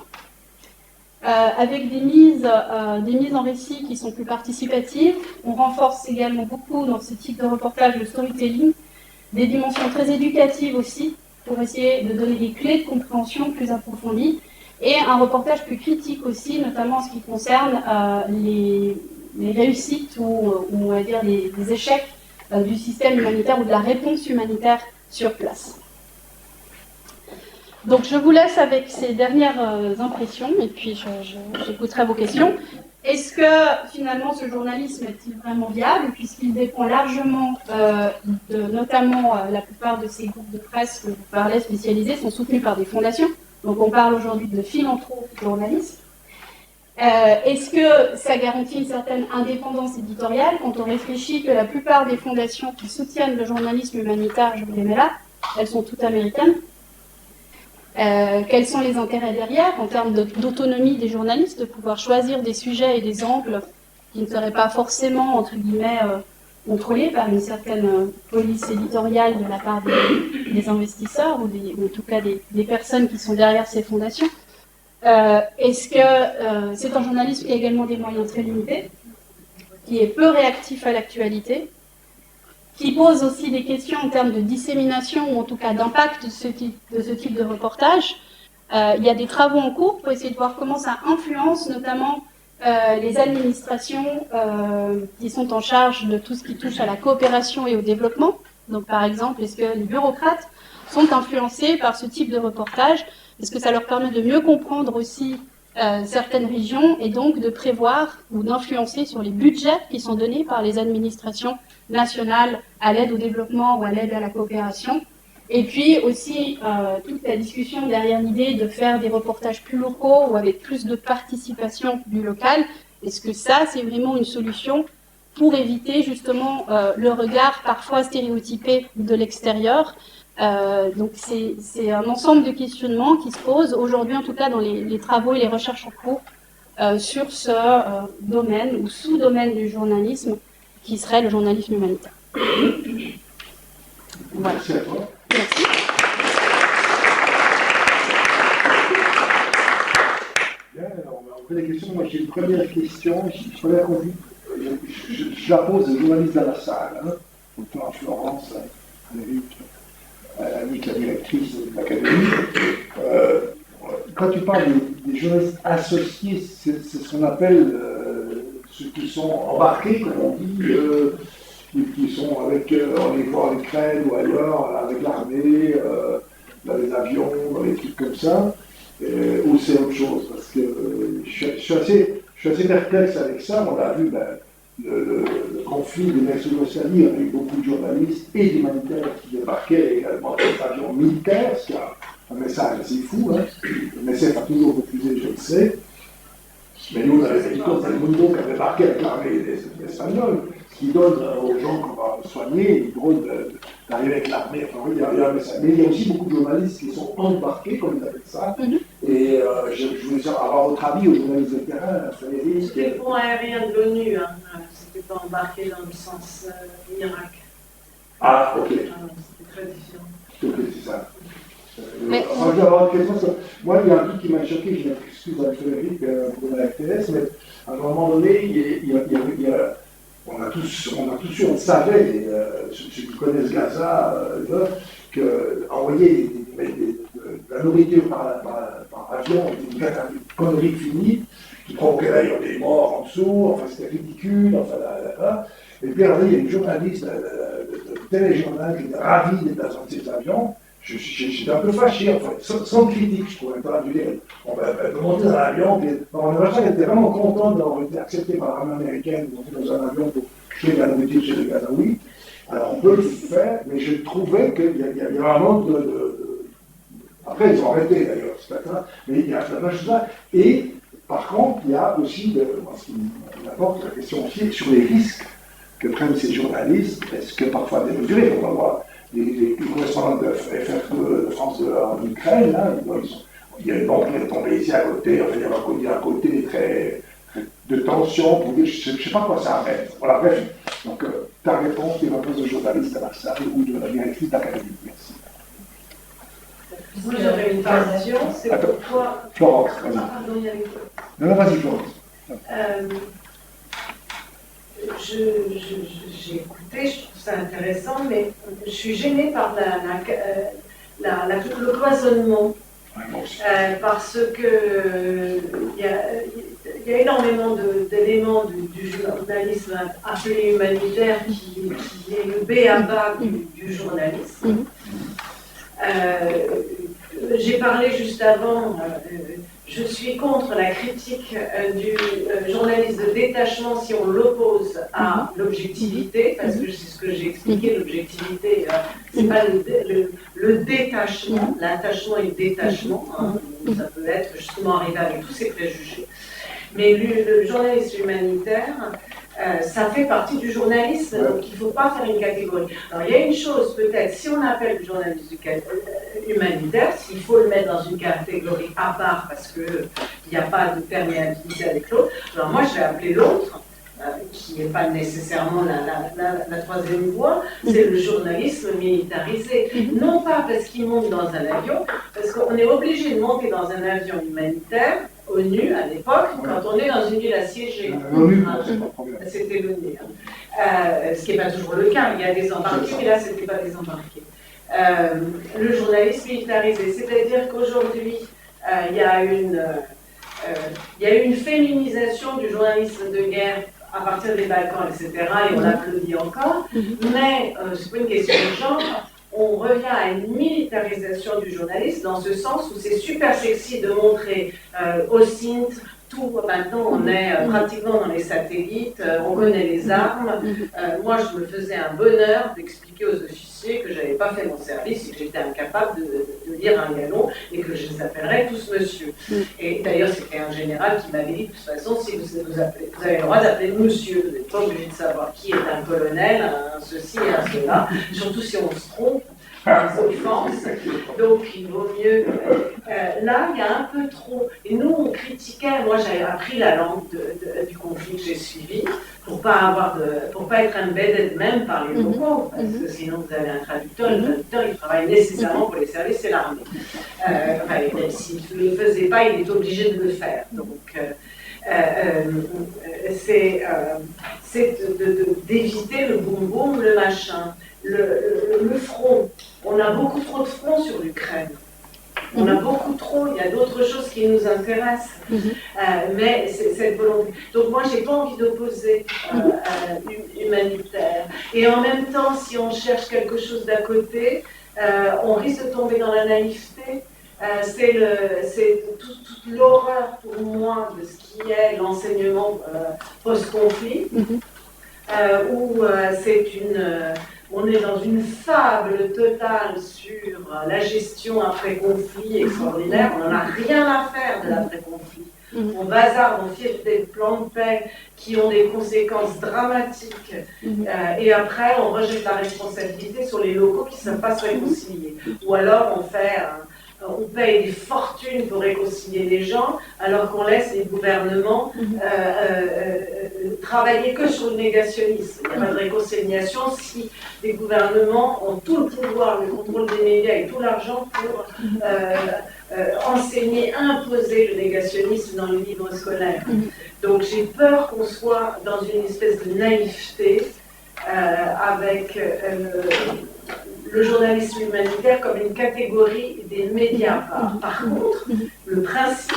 avec des mises en récit qui sont plus participatives. On renforce également beaucoup dans ce type de reportage le storytelling, des dimensions très éducatives aussi, pour essayer de donner des clés de compréhension plus approfondies, et un reportage plus critique aussi, notamment en ce qui concerne les réussites ou on va dire les échecs du système humanitaire ou de la réponse humanitaire sur place. Donc je vous laisse avec ces dernières impressions et puis j'écouterai vos questions. Est-ce que finalement ce journalisme est-il vraiment viable puisqu'il dépend largement notamment la plupart de ces groupes de presse que vous parlez spécialisés sont soutenus par des fondations. Donc on parle aujourd'hui de philanthrope journalisme. Est-ce que ça garantit une certaine indépendance éditoriale quand on réfléchit que la plupart des fondations qui soutiennent le journalisme humanitaire, je vous les mets là, elles sont toutes américaines? Quels sont les intérêts derrière en termes d'autonomie des journalistes, de pouvoir choisir des sujets et des angles qui ne seraient pas forcément, entre guillemets, contrôlés par une certaine police éditoriale de la part des investisseurs ou en tout cas des personnes qui sont derrière ces fondations? Est-ce que c'est un journalisme qui a également des moyens très limités, qui est peu réactif à l'actualité, qui pose aussi des questions en termes de dissémination ou en tout cas d'impact de ce type de reportage? Il y a des travaux en cours pour essayer de voir comment ça influence notamment les administrations qui sont en charge de tout ce qui touche à la coopération et au développement. Donc par exemple, est-ce que les bureaucrates sont influencés par ce type de reportage? Est-ce que ça leur permet de mieux comprendre aussi certaines régions et donc de prévoir ou d'influencer sur les budgets qui sont donnés par les administrations nationales à l'aide au développement ou à l'aide à la coopération? Et puis aussi toute la discussion derrière l'idée de faire des reportages plus locaux ou avec plus de participation du local. Est-ce que ça, c'est vraiment une solution pour éviter justement le regard parfois stéréotypé de l'extérieur? Donc c'est un ensemble de questionnements qui se posent aujourd'hui, en tout cas dans les travaux et les recherches en cours, sur ce domaine ou sous-domaine du journalisme qui serait le journalisme humanitaire. Voilà. Merci à toi. Merci. Bien, alors, on fait des questions. Moi, j'ai une première question. Je la pose aux journalistes dans la salle. Autant Florence, Annick, la directrice de l'académie. Quand tu parles des journalistes associés, c'est ce qu'on appelle ceux qui sont embarqués, comme on dit, qui sont avec, on les voit en Ukraine ou ailleurs, avec l'armée, dans les avions, dans les trucs comme ça, ou c'est autre chose? Parce que je suis assez perplexe avec ça. On a vu le conflit de l'ex-Yougoslavie, on a eu beaucoup de journalistes et d'humanitaires qui débarquaient également dans des avions militaires, ce qui a un message assez fou, hein. Le message a toujours refusé, je le sais. Mais nous, on avait des côtes dans le Mundo qui a débarqué avec l'armée espagnole, ce qui donne aux gens qu'on va soigner le droit d'arriver avec l'armée. Enfin, il y a un message. Mais il y a aussi beaucoup de journalistes qui sont embarqués, comme ils appellent ça. Et je voulais avoir votre avis aux journalistes de terrain, Frédéric. C'était le pont aérien de l'ONU, hein. C'était pas embarqué dans le sens Irak. Ah, ok. C'était très différent. Ok, c'est ça. Mais... je vais avoir une question. Moi, il y a un truc qui m'a choqué, je m'excuse avec Frédéric pour la RTS, mais à un moment donné, on a tous su, on savait, ceux qui connaissent Gaza, qu'envoyer de la nourriture par avion était une connerie finie, qui provoquait d'ailleurs des morts en dessous, enfin c'était ridicule, enfin là. Et puis alors, il y a une journaliste de téléjournal qui était ravie d'être dans ces avions. J'étais un peu fâché, en fait, sans critique, je trouvais pas. On va monter dans l'avion, puis elle était vraiment contente d'avoir été acceptée par l'armée américaine, de monter dans un avion pour tuer de la nourriture chez les Gazaouis. Alors on peut le faire, mais je trouvais qu'il y avait un manque Après, ils ont arrêté d'ailleurs, c'est pas grave, mais il y a plein de choses là. Et par contre, il y a aussi, ce qui m'apporte la question aussi, sur les risques que prennent ces journalistes, est-ce que parfois démesurés, on va voir. Les correspondants de FR2 de France en Ukraine, là, il y a une bombe qui est tombée ici à côté, enfin, il y a un côté très de tension, pour dire, je ne sais pas quoi ça amène. Voilà, bref. Donc, ta réponse, tu réponses de journaliste à la salle ou de la directrice d'académie. Merci. Moi, j'aurais une question, c'est pourquoi... Florence, vas-y. Non, vas-y, Florence. J'ai écouté, je trouve ça intéressant, mais je suis gênée par le cloisonnement. Parce que il y a énormément d'éléments du journalisme appelé humanitaire qui est le b.a.-ba du journalisme. J'ai parlé juste avant, je suis contre la critique du journaliste de détachement si on l'oppose à l'objectivité, parce que c'est ce que j'ai expliqué, l'objectivité, c'est pas le détachement, l'attachement et le détachement, hein, ça peut être justement arrivé avec tous ces préjugés. Mais le journalisme humanitaire, ça fait partie du journalisme, donc il ne faut pas faire une catégorie. Alors il y a une chose peut-être, si on appelle le journalisme humanitaire, s'il faut le mettre dans une catégorie à part parce qu'il n'y a pas de perméabilité avec l'autre, alors moi je vais appeler l'autre, qui n'est pas nécessairement la troisième voie, c'est le journalisme militarisé. Non pas parce qu'il monte dans un avion, parce qu'on est obligé de monter dans un avion humanitaire, ONU à l'époque, quand on est dans une ville assiégée. C'était l'ONU. Ce qui n'est pas toujours le cas, il y a des embarqués, mais là, ce n'était pas des embarqués. Le journalisme militarisé, c'est-à-dire qu'aujourd'hui, il y a une féminisation du journalisme de guerre à partir des Balkans, etc., et on l'applaudit encore, mais c'est pas une question de genre, on revient à une militarisation du journalisme dans ce sens où c'est super sexy de montrer au CINT tout. Maintenant, on est pratiquement dans les satellites, on connaît les armes. Moi, je me faisais un bonheur d'expliquer aux officiers que je n'avais pas fait mon service et que j'étais incapable de lire un galon et que je les appellerais tous monsieur. Et d'ailleurs, c'était un général qui m'avait dit, de toute façon, si vous avez le droit d'appeler monsieur, vous n'êtes pas obligé de savoir qui est un colonel, un ceci et un cela, surtout si on se trompe. Offense. Donc il vaut mieux. Là, il y a un peu trop. Et nous, on critiquait. Moi, j'avais appris la langue du conflit que j'ai suivi pour pas être embêté même par les locaux, parce que sinon vous avez un traducteur. Le traducteur, il travaille nécessairement pour les services et l'armée. Même s'il ne le faisait pas, il est obligé de le faire. Donc c'est d'éviter le boum boum, le machin. Le front, on a beaucoup trop de front sur l'Ukraine. On a beaucoup trop, il y a d'autres choses qui nous intéressent. Mais c'est cette volonté. Donc moi, j'ai pas envie d'opposer humanitaire. Et en même temps, si on cherche quelque chose d'à côté, on risque de tomber dans la naïveté. C'est toute l'horreur pour moi de ce qui est l'enseignement post-conflit, où on est dans une fable totale sur la gestion après-conflit extraordinaire. On n'en a rien à faire de l'après-conflit. On bazarde, on fait des plans de paix qui ont des conséquences dramatiques. Et après, on rejette la responsabilité sur les locaux qui ne savent pas se réconcilier. Ou alors, on paye des fortunes pour réconcilier les gens, alors qu'on laisse les gouvernements travailler que sur le négationnisme. Il n'y a pas de réconciliation si les gouvernements ont tout le pouvoir, le contrôle des médias et tout l'argent pour enseigner, imposer le négationnisme dans les livres scolaires. Donc j'ai peur qu'on soit dans une espèce de naïveté avec le journalisme humanitaire comme une catégorie des médias. Par contre, le principe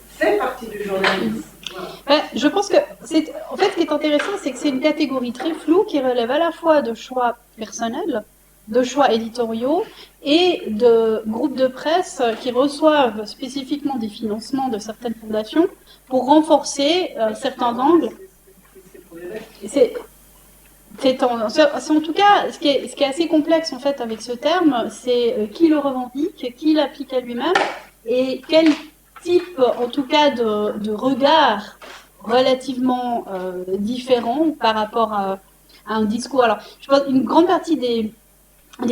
fait partie du journalisme. Voilà. Je pense que en fait, ce qui est intéressant, c'est que c'est une catégorie très floue qui relève à la fois de choix personnels, de choix éditoriaux et de groupes de presse qui reçoivent spécifiquement des financements de certaines fondations pour renforcer certains angles. C'est en tout cas, ce qui est assez complexe en fait avec ce terme, c'est qui le revendique, qui l'applique à lui-même et quel type, en tout cas, de regard relativement différent par rapport à un discours. Alors, je pense une grande partie des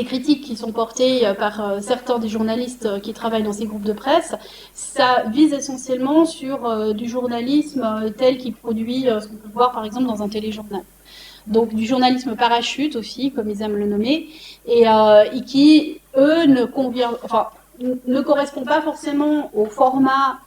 critiques qui sont portées par certains des journalistes qui travaillent dans ces groupes de presse, ça vise essentiellement sur du journalisme tel qu'il produit ce qu'on peut voir par exemple dans un téléjournal. Donc du journalisme parachute aussi, comme ils aiment le nommer, et qui, eux, ne correspondent pas forcément au format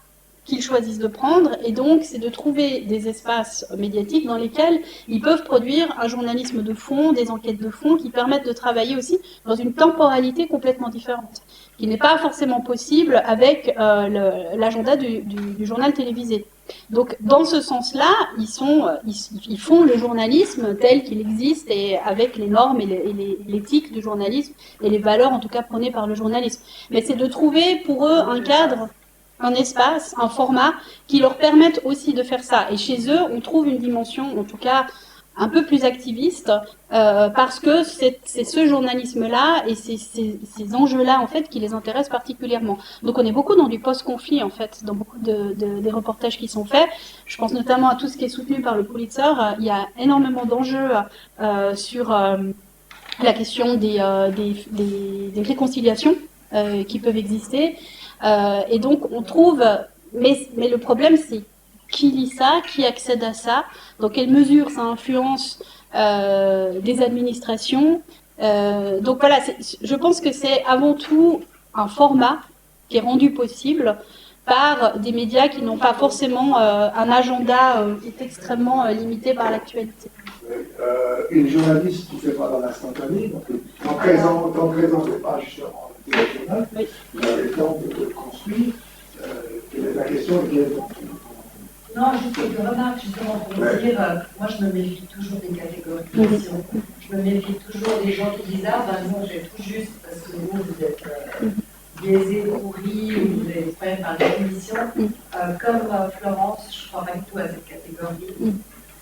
qu'ils choisissent de prendre, et donc c'est de trouver des espaces médiatiques dans lesquels ils peuvent produire un journalisme de fond, des enquêtes de fond qui permettent de travailler aussi dans une temporalité complètement différente, qui n'est pas forcément possible avec l'agenda du journal télévisé. Donc dans ce sens-là, ils font le journalisme tel qu'il existe et avec les normes et l'éthique du journalisme et les valeurs en tout cas prônées par le journalisme. Mais c'est de trouver pour eux un cadre, un espace, un format qui leur permette aussi de faire ça. Et chez eux, on trouve une dimension, en tout cas un peu plus activiste, parce que c'est ce journalisme-là et ces enjeux-là, en fait, qui les intéressent particulièrement. Donc on est beaucoup dans du post-conflit, en fait, dans beaucoup des reportages qui sont faits. Je pense notamment à tout ce qui est soutenu par le Pulitzer. Il y a énormément d'enjeux sur la question des réconciliations qui peuvent exister. Et donc on trouve... Mais le problème, c'est qui lit ça, qui accède à ça, dans quelle mesure ça influence des administrations. Donc voilà, je pense que c'est avant tout un format qui est rendu possible par des médias qui n'ont pas forcément un agenda qui est extrêmement limité par l'actualité. Une journaliste qui ne fait pas dans l'instantané, donc en présent n'est pas justement téléjournal, oui. Vous avez le temps de construire. Quelle est la question Non, juste quelques remarques justement pour vous dire, moi je me méfie toujours des catégories de questions. Je me méfie toujours des gens qui disent ah ben non j'ai tout juste parce que vous êtes biaisé, pourri, ou vous avez des problèmes par définition. Comme Florence, je ne crois pas du tout à cette catégorie,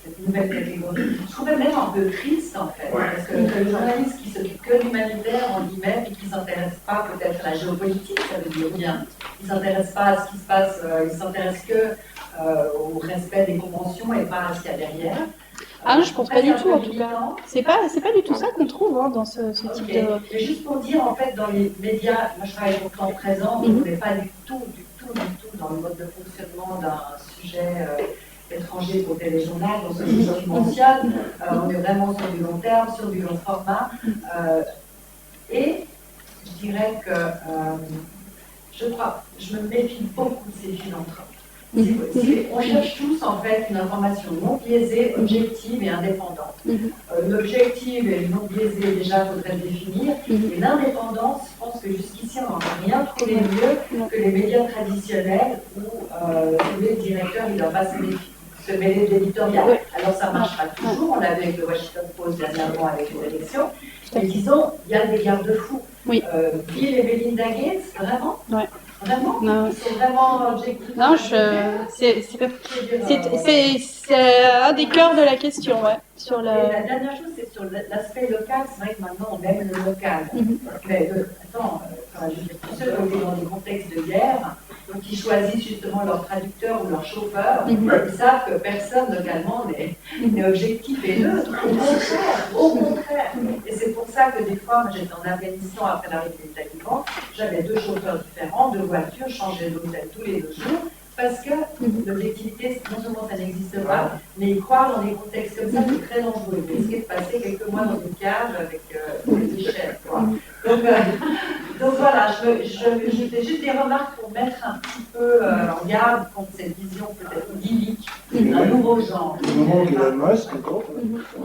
cette nouvelle catégorie. Je trouvais même un peu triste en fait, parce que le journaliste qui s'occupe que de l'humanitaire en guillemets et qui ne s'intéresse pas peut-être à la géopolitique, ça veut dire bien. Il ne s'intéresse pas à ce qui se passe, il ne s'intéresse que au respect des conventions et pas à ce qu'il y a derrière. Ah, je pense pas du tout en tout cas. C'est pas du tout ça qu'on trouve dans ce type de... Et juste pour dire, en fait, dans les médias, moi je travaille pour Temps Présent, on n'est pas du tout dans le mode de fonctionnement d'un sujet étranger pour téléjournal, dans ce qui se mentionne. On est vraiment sur du long terme, sur du long format. Et je dirais que je me méfie beaucoup de ces philanthropes. On cherche tous en fait une information non biaisée, objective et indépendante. L'objective et le non biaisé, déjà, il faudrait le définir. Et l'indépendance, je pense que jusqu'ici, on n'a rien trouvé mieux que les médias traditionnels où le directeur il ne doit pas se mêler de l'éditorial. Alors ça ne marche pas toujours, on l'avait avec le Washington Post dernièrement avec les élections. Mais disons, il y a des garde-fous. Bill et Melinda Gates, vraiment Vraiment Non. Ils sont vraiment objectifs. Non, c'est un des cœurs de la question, ouais. Sur Et la dernière chose, c'est sur l'aspect local. C'est vrai que maintenant, on aime le local. Mais attends, tous ceux qui ont été dans des contextes de guerre, donc ils choisissent justement leur traducteur ou leur chauffeur, ils savent que personne localement n'est objectif et neutre. Au contraire. Et c'est pour ça que des fois, j'étais en Afghanistan après l'arrivée des talibans, j'avais 2 chauffeurs différents, 2 voitures, changeais d'hôtel tous les 2 jours. Parce que l'objectivité, non seulement ça n'existe pas, mais y croire dans des contextes comme ça, c'est très dangereux. Vous risquez de passer quelques mois dans une cage avec des échelles. Donc voilà, je fais juste des remarques pour mettre un petit peu en garde contre cette vision peut-être idyllique d'un nouveau genre. Le moment où Elon Musk, encore.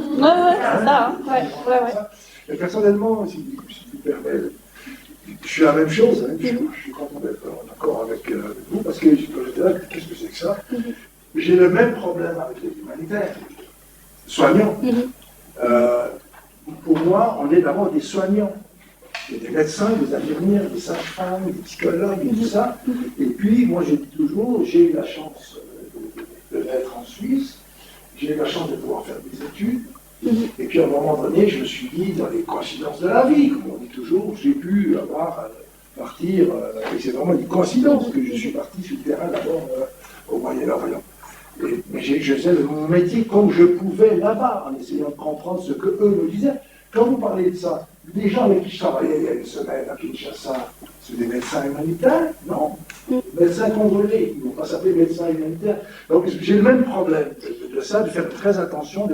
c'est ça. Et personnellement, si tu permets, je suis la même chose. Je suis content d'être en accord avec vous, parce que quand j'étais là, qu'est-ce que c'est que ça? J'ai le même problème avec les humanitaires, soignants. Pour moi, on est d'abord des soignants. Il y a des médecins, des infirmières, des sages-femmes, des psychologues et tout ça. Et puis, moi, je dis toujours, j'ai eu la chance de naître en Suisse, j'ai eu la chance de pouvoir faire des études. Et puis à un moment donné, je me suis dit, dans les coïncidences de la vie, comme on dit toujours, j'ai pu partir, et c'est vraiment une coïncidence que je suis parti sur le terrain d'abord au Moyen-Orient. Mais je faisais mon métier comme je pouvais là-bas, en essayant de comprendre ce qu'eux me disaient. Quand vous parlez de ça, les gens avec qui je travaillais il y a une semaine à Kinshasa, c'est des médecins humanitaires? Non. Médecins congolais, ils ne vont pas s'appeler médecins humanitaires. Donc j'ai le même problème de ça, de faire très attention.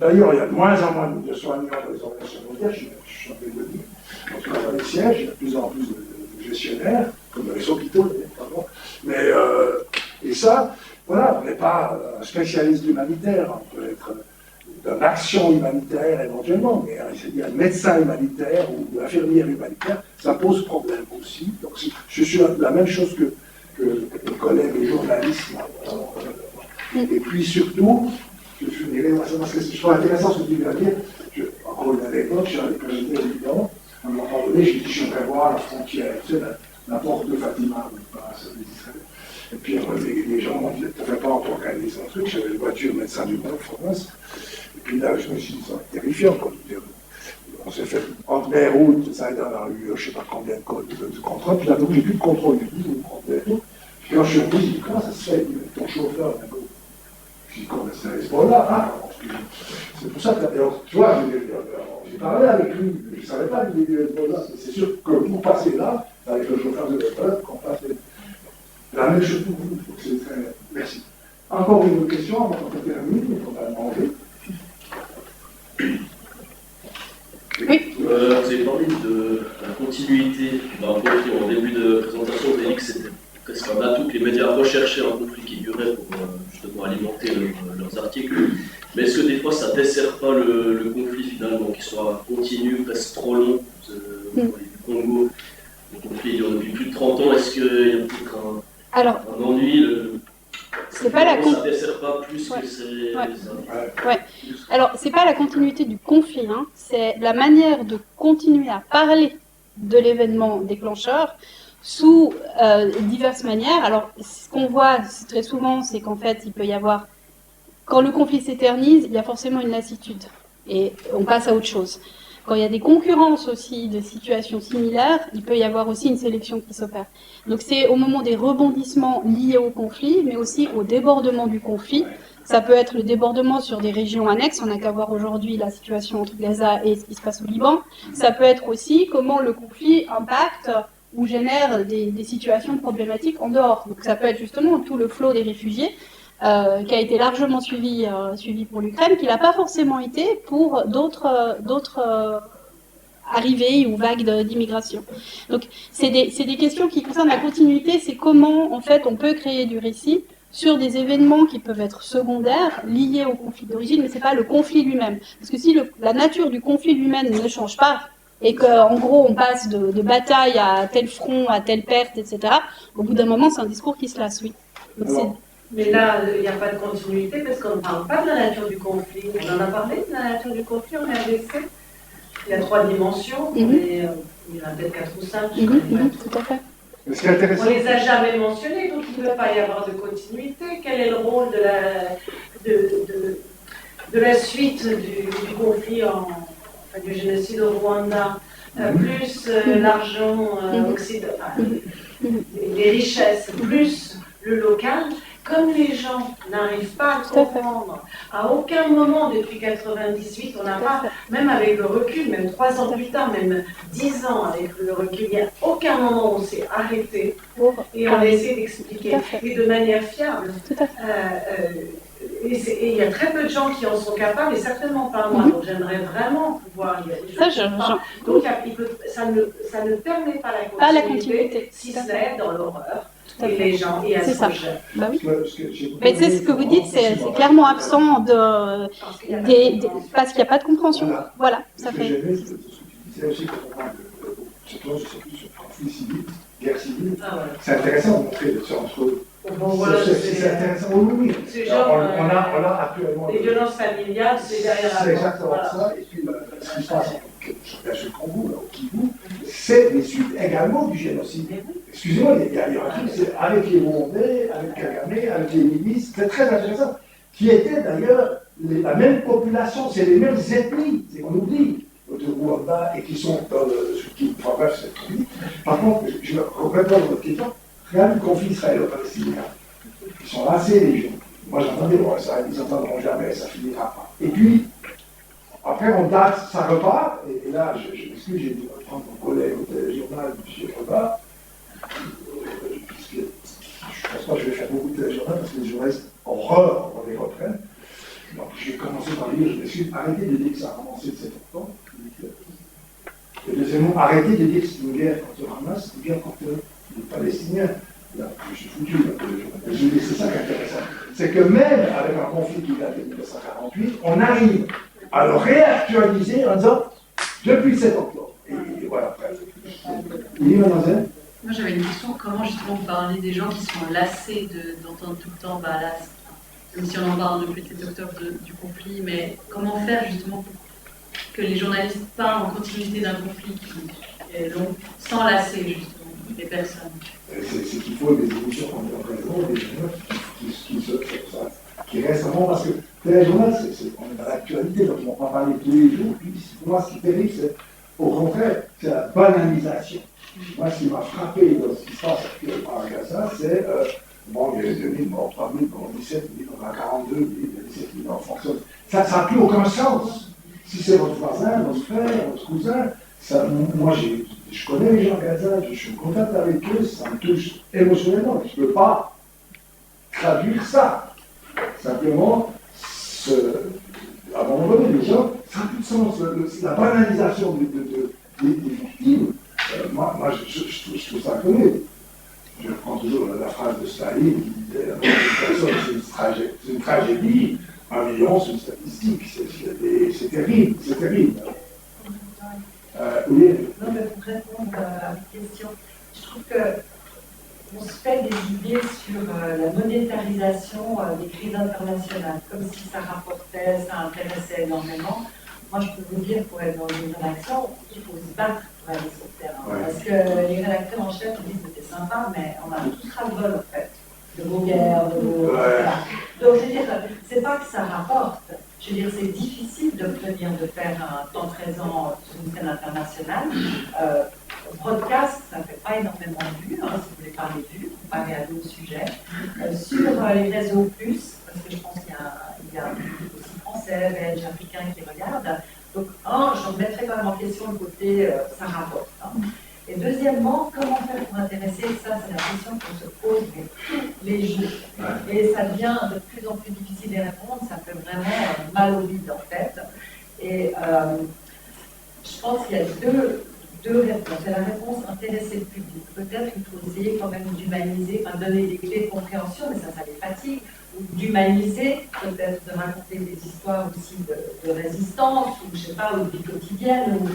D'ailleurs, il y a de moins en moins de soignants dans les organisations mondiales, je suis en train de le dire. En tout cas, dans les sièges, il y a de plus en plus de gestionnaires, comme dans les hôpitaux, pardon. Mais, et ça, voilà, on n'est pas un spécialiste humanitaire, on peut être d'une action humanitaire éventuellement, mais c'est-à-dire médecin humanitaire ou infirmière humanitaire, ça pose problème aussi. Donc je suis la même chose que les collègues, les journalistes. Et puis surtout, parce que je trouve intéressant ce que tu viens de dire. Encore une anecdote, quand j'étais au Liban, à un moment donné, j'ai dit je voudrais voir la frontière, tu sais, la porte de Fatima, et puis les gens m'ont dit tu ne fais pas en tant qu'analyste un truc, j'avais une voiture médecin du Nord, France, Et là, je me suis dit, c'est terrifiant, quoi. On s'est fait entre Beyrouth, ça on a eu je ne sais pas combien de contrôles, puis là, donc j'ai plus de contrôle du tout, puis quand je suis revenu, j'ai dit, comment ça se fait, ton chauffeur, j'ai dit, comment c'est Hezbollah, hein. C'est pour ça que, alors, tu vois, j'ai parlé avec lui, je ne savais pas qu'il y avait Hezbollah, mais c'est sûr que vous passez là, avec le chauffeur de Hezbollah, qu'on fasse la même chose pour vous, donc c'est très... Merci. Encore une autre question, avant qu'on termine, il faudra demander. Oui. Vous avez parlé de la continuité d'un conflit. En début de présentation, vous avez dit que c'était presque un atout que les médias recherchaient un conflit qui durait pour justement alimenter leurs articles. Mais est-ce que des fois ça ne dessert pas le conflit finalement, qu'il soit continu, presque trop long? Vous parlez du Congo, le conflit dure depuis plus de 30 ans. Est-ce qu'il y a peut-être un ennui c'est pas la ça ne dessert pas plus que c'est... Ouais. Alors, c'est pas la continuité du conflit, hein. C'est la manière de continuer à parler de l'événement déclencheur sous diverses manières. Alors, ce qu'on voit très souvent, c'est qu'en fait, il peut y avoir, quand le conflit s'éternise, il y a forcément une lassitude et on passe à autre chose. Quand il y a des concurrences aussi de situations similaires, il peut y avoir aussi une sélection qui s'opère. Donc c'est au moment des rebondissements liés au conflit, mais aussi au débordement du conflit. Ça peut être le débordement sur des régions annexes, on n'a qu'à voir aujourd'hui la situation entre Gaza et ce qui se passe au Liban. Ça peut être aussi comment le conflit impacte ou génère des situations problématiques en dehors. Donc ça peut être justement tout le flot des réfugiés, qui a été largement suivi pour l'Ukraine, qui n'a pas forcément été pour d'autres arrivées ou vagues d'immigration. Donc c'est des questions qui concernent la continuité, c'est comment en fait on peut créer du récit sur des événements qui peuvent être secondaires, liés au conflit d'origine, mais c'est pas le conflit lui-même. Parce que si la nature du conflit lui-même ne change pas, et qu'en gros on passe de bataille à tel front, à telle perte, etc., au bout d'un moment c'est un discours qui se lasse, oui. Donc, mais là, il n'y a pas de continuité parce qu'on ne parle pas de la nature du conflit. On en a parlé de la nature du conflit, on a laissé. Il y a 3 dimensions, mais il y en a peut-être 4 ou 5. Tout à fait. C'est intéressant. On ne les a jamais mentionnés, donc il ne peut pas y avoir de continuité. Quel est le rôle de la suite du conflit, du génocide au Rwanda, plus l'argent occidental, les richesses, plus le local? Comme les gens n'arrivent pas à comprendre, à aucun moment depuis 98, on n'a pas, même avec le recul, même 3 ans plus tard, même 10 ans avec le recul, il n'y a aucun moment où on s'est arrêté et on a essayé d'expliquer, et de manière fiable. Et il y a très peu de gens qui en sont capables, et certainement pas moi, donc j'aimerais vraiment pouvoir y aller. Donc ça ne permet pas la continuité, si ce n'est dans l'horreur. Et les gens, et à ce projet. Bah oui. Mais tu sais, ce que vous dites, c'est clairement absent parce qu'il n'y a pas de compréhension. Voilà, ça fait. C'est aussi quand on parle de conflit civil, guerre civile. C'est intéressant de montrer ça entre eux. C'est intéressant, oui. C'est genre, on a actuellement. Les violences familiales, c'est derrière la porte. C'est exactement ça. Et puis, ce qui se passe au Congo, au Kivu, c'est les suites également du génocide. Excusez-moi, il y a un truc, c'est avec les Rwandais, avec Kagame, avec les milices, c'est très intéressant. Qui étaient d'ailleurs la même population, c'est les mêmes ethnies, c'est qu'on oublie, de Rwanda, et qui sont dans enfin bref, c'est trop vite. Par contre, je réponds à votre question. Regarde le conflit israélo-palestinien. Ils sont lassés, les gens. Moi, j'entendais, bon, ça, ils n'entendront jamais, ça finira pas. Et puis, après, on date, ça repart. Et là, je m'excuse, j'ai dû reprendre mon collègue au téléjournal, M. Robert, puisque je ne pense pas que je vais faire beaucoup de téléjournal, parce que les journalistes ont horreur, on les reprenne. Donc, j'ai commencé par dire, je m'excuse, arrêtez de dire que ça a commencé le 7 octobre. Et deuxièmement, arrêtez de dire que c'est une guerre contre le Hamas, c'est une guerre contre les Palestiniens. Là, je suis foutu, c'est ça qui est intéressant. C'est que même avec un conflit qui date de 1948, on arrive à le réactualiser en disant depuis le 7 octobre. Et voilà, après. Oui, mademoiselle? Moi, j'avais une question. Comment justement parler des gens qui sont lassés d'entendre tout le temps, bah là, même si on en parle depuis le 7 octobre du conflit, mais comment faire justement pour que les journalistes parlent en continuité d'un conflit qui est long, sans lasser justement les personnes? C'est qu'il faut des émissions en présent, des gens qui se font ça. qui reste vraiment, parce que téléjournal, on est dans l'actualité, donc on ne va pas parler tous les jours. Puis pour moi, ce qui est terrible, c'est au contraire, c'est la banalisation. Moi, ce qui m'a frappé dans ce qui se passe actuellement à Gaza, c'est, bon, il y a 2000 morts, 3000 morts, 17 000, on a 42 000, il y a 17 000 enfants. Ça n'a plus aucun sens. Si c'est votre voisin, votre frère, votre cousin, ça, moi, je connais les gens à Gaza, je suis en contact avec eux, ça me touche émotionnellement. Je ne peux pas traduire ça. Simplement, à un moment donné, les gens, ça n'a plus de sens. La banalisation des victimes, moi je trouve ça connu. Je prends toujours la phrase de Staline qui disait c'est une tragédie, 1 million, c'est une statistique, c'est terrible, c'est terrible. Oui. Non, mais pour répondre à votre question, je trouve qu'on se fait des idées sur la monétarisation des crises internationales, comme si ça rapportait, ça intéressait énormément. Moi, je peux vous dire, pour être dans une rédaction, il faut se battre pour aller sur le terrain. Ouais. Parce que les rédacteurs en chef disent que c'était sympa, mais on a tous ras-le-bol, en fait, de vos guerres, de vos... Ouais. Voilà. Donc, je veux dire, c'est pas que ça rapporte. Je veux dire, c'est difficile d'obtenir de faire un temps présent sur une scène internationale. Broadcast, ça ne fait pas énormément de vues, si vous voulez parler de vues, comparé à d'autres sujets. Sur les réseaux plus, parce que je pense qu'il y a un public aussi français, belge, africain qui regarde. Donc, je remettrai quand même en question le côté ça rapporte. Et deuxièmement, comment faire pour intéresser, ça c'est la question qu'on se pose tous les jours. Et ça devient de plus en plus difficile d'y répondre, ça fait vraiment mal au vide en fait. Et je pense qu'il y a deux réponses. C'est la réponse intéresser le public. Peut-être qu'il faut essayer quand même d'humaniser, enfin donner des clés de compréhension, mais ça les fatigue. Ou d'humaniser, peut-être de raconter des histoires aussi de résistance, ou je sais pas, ou de vie quotidienne, ou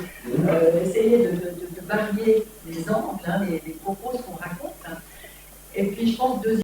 essayer de varier les angles, les propos qu'on raconte. Et puis je pense, deuxième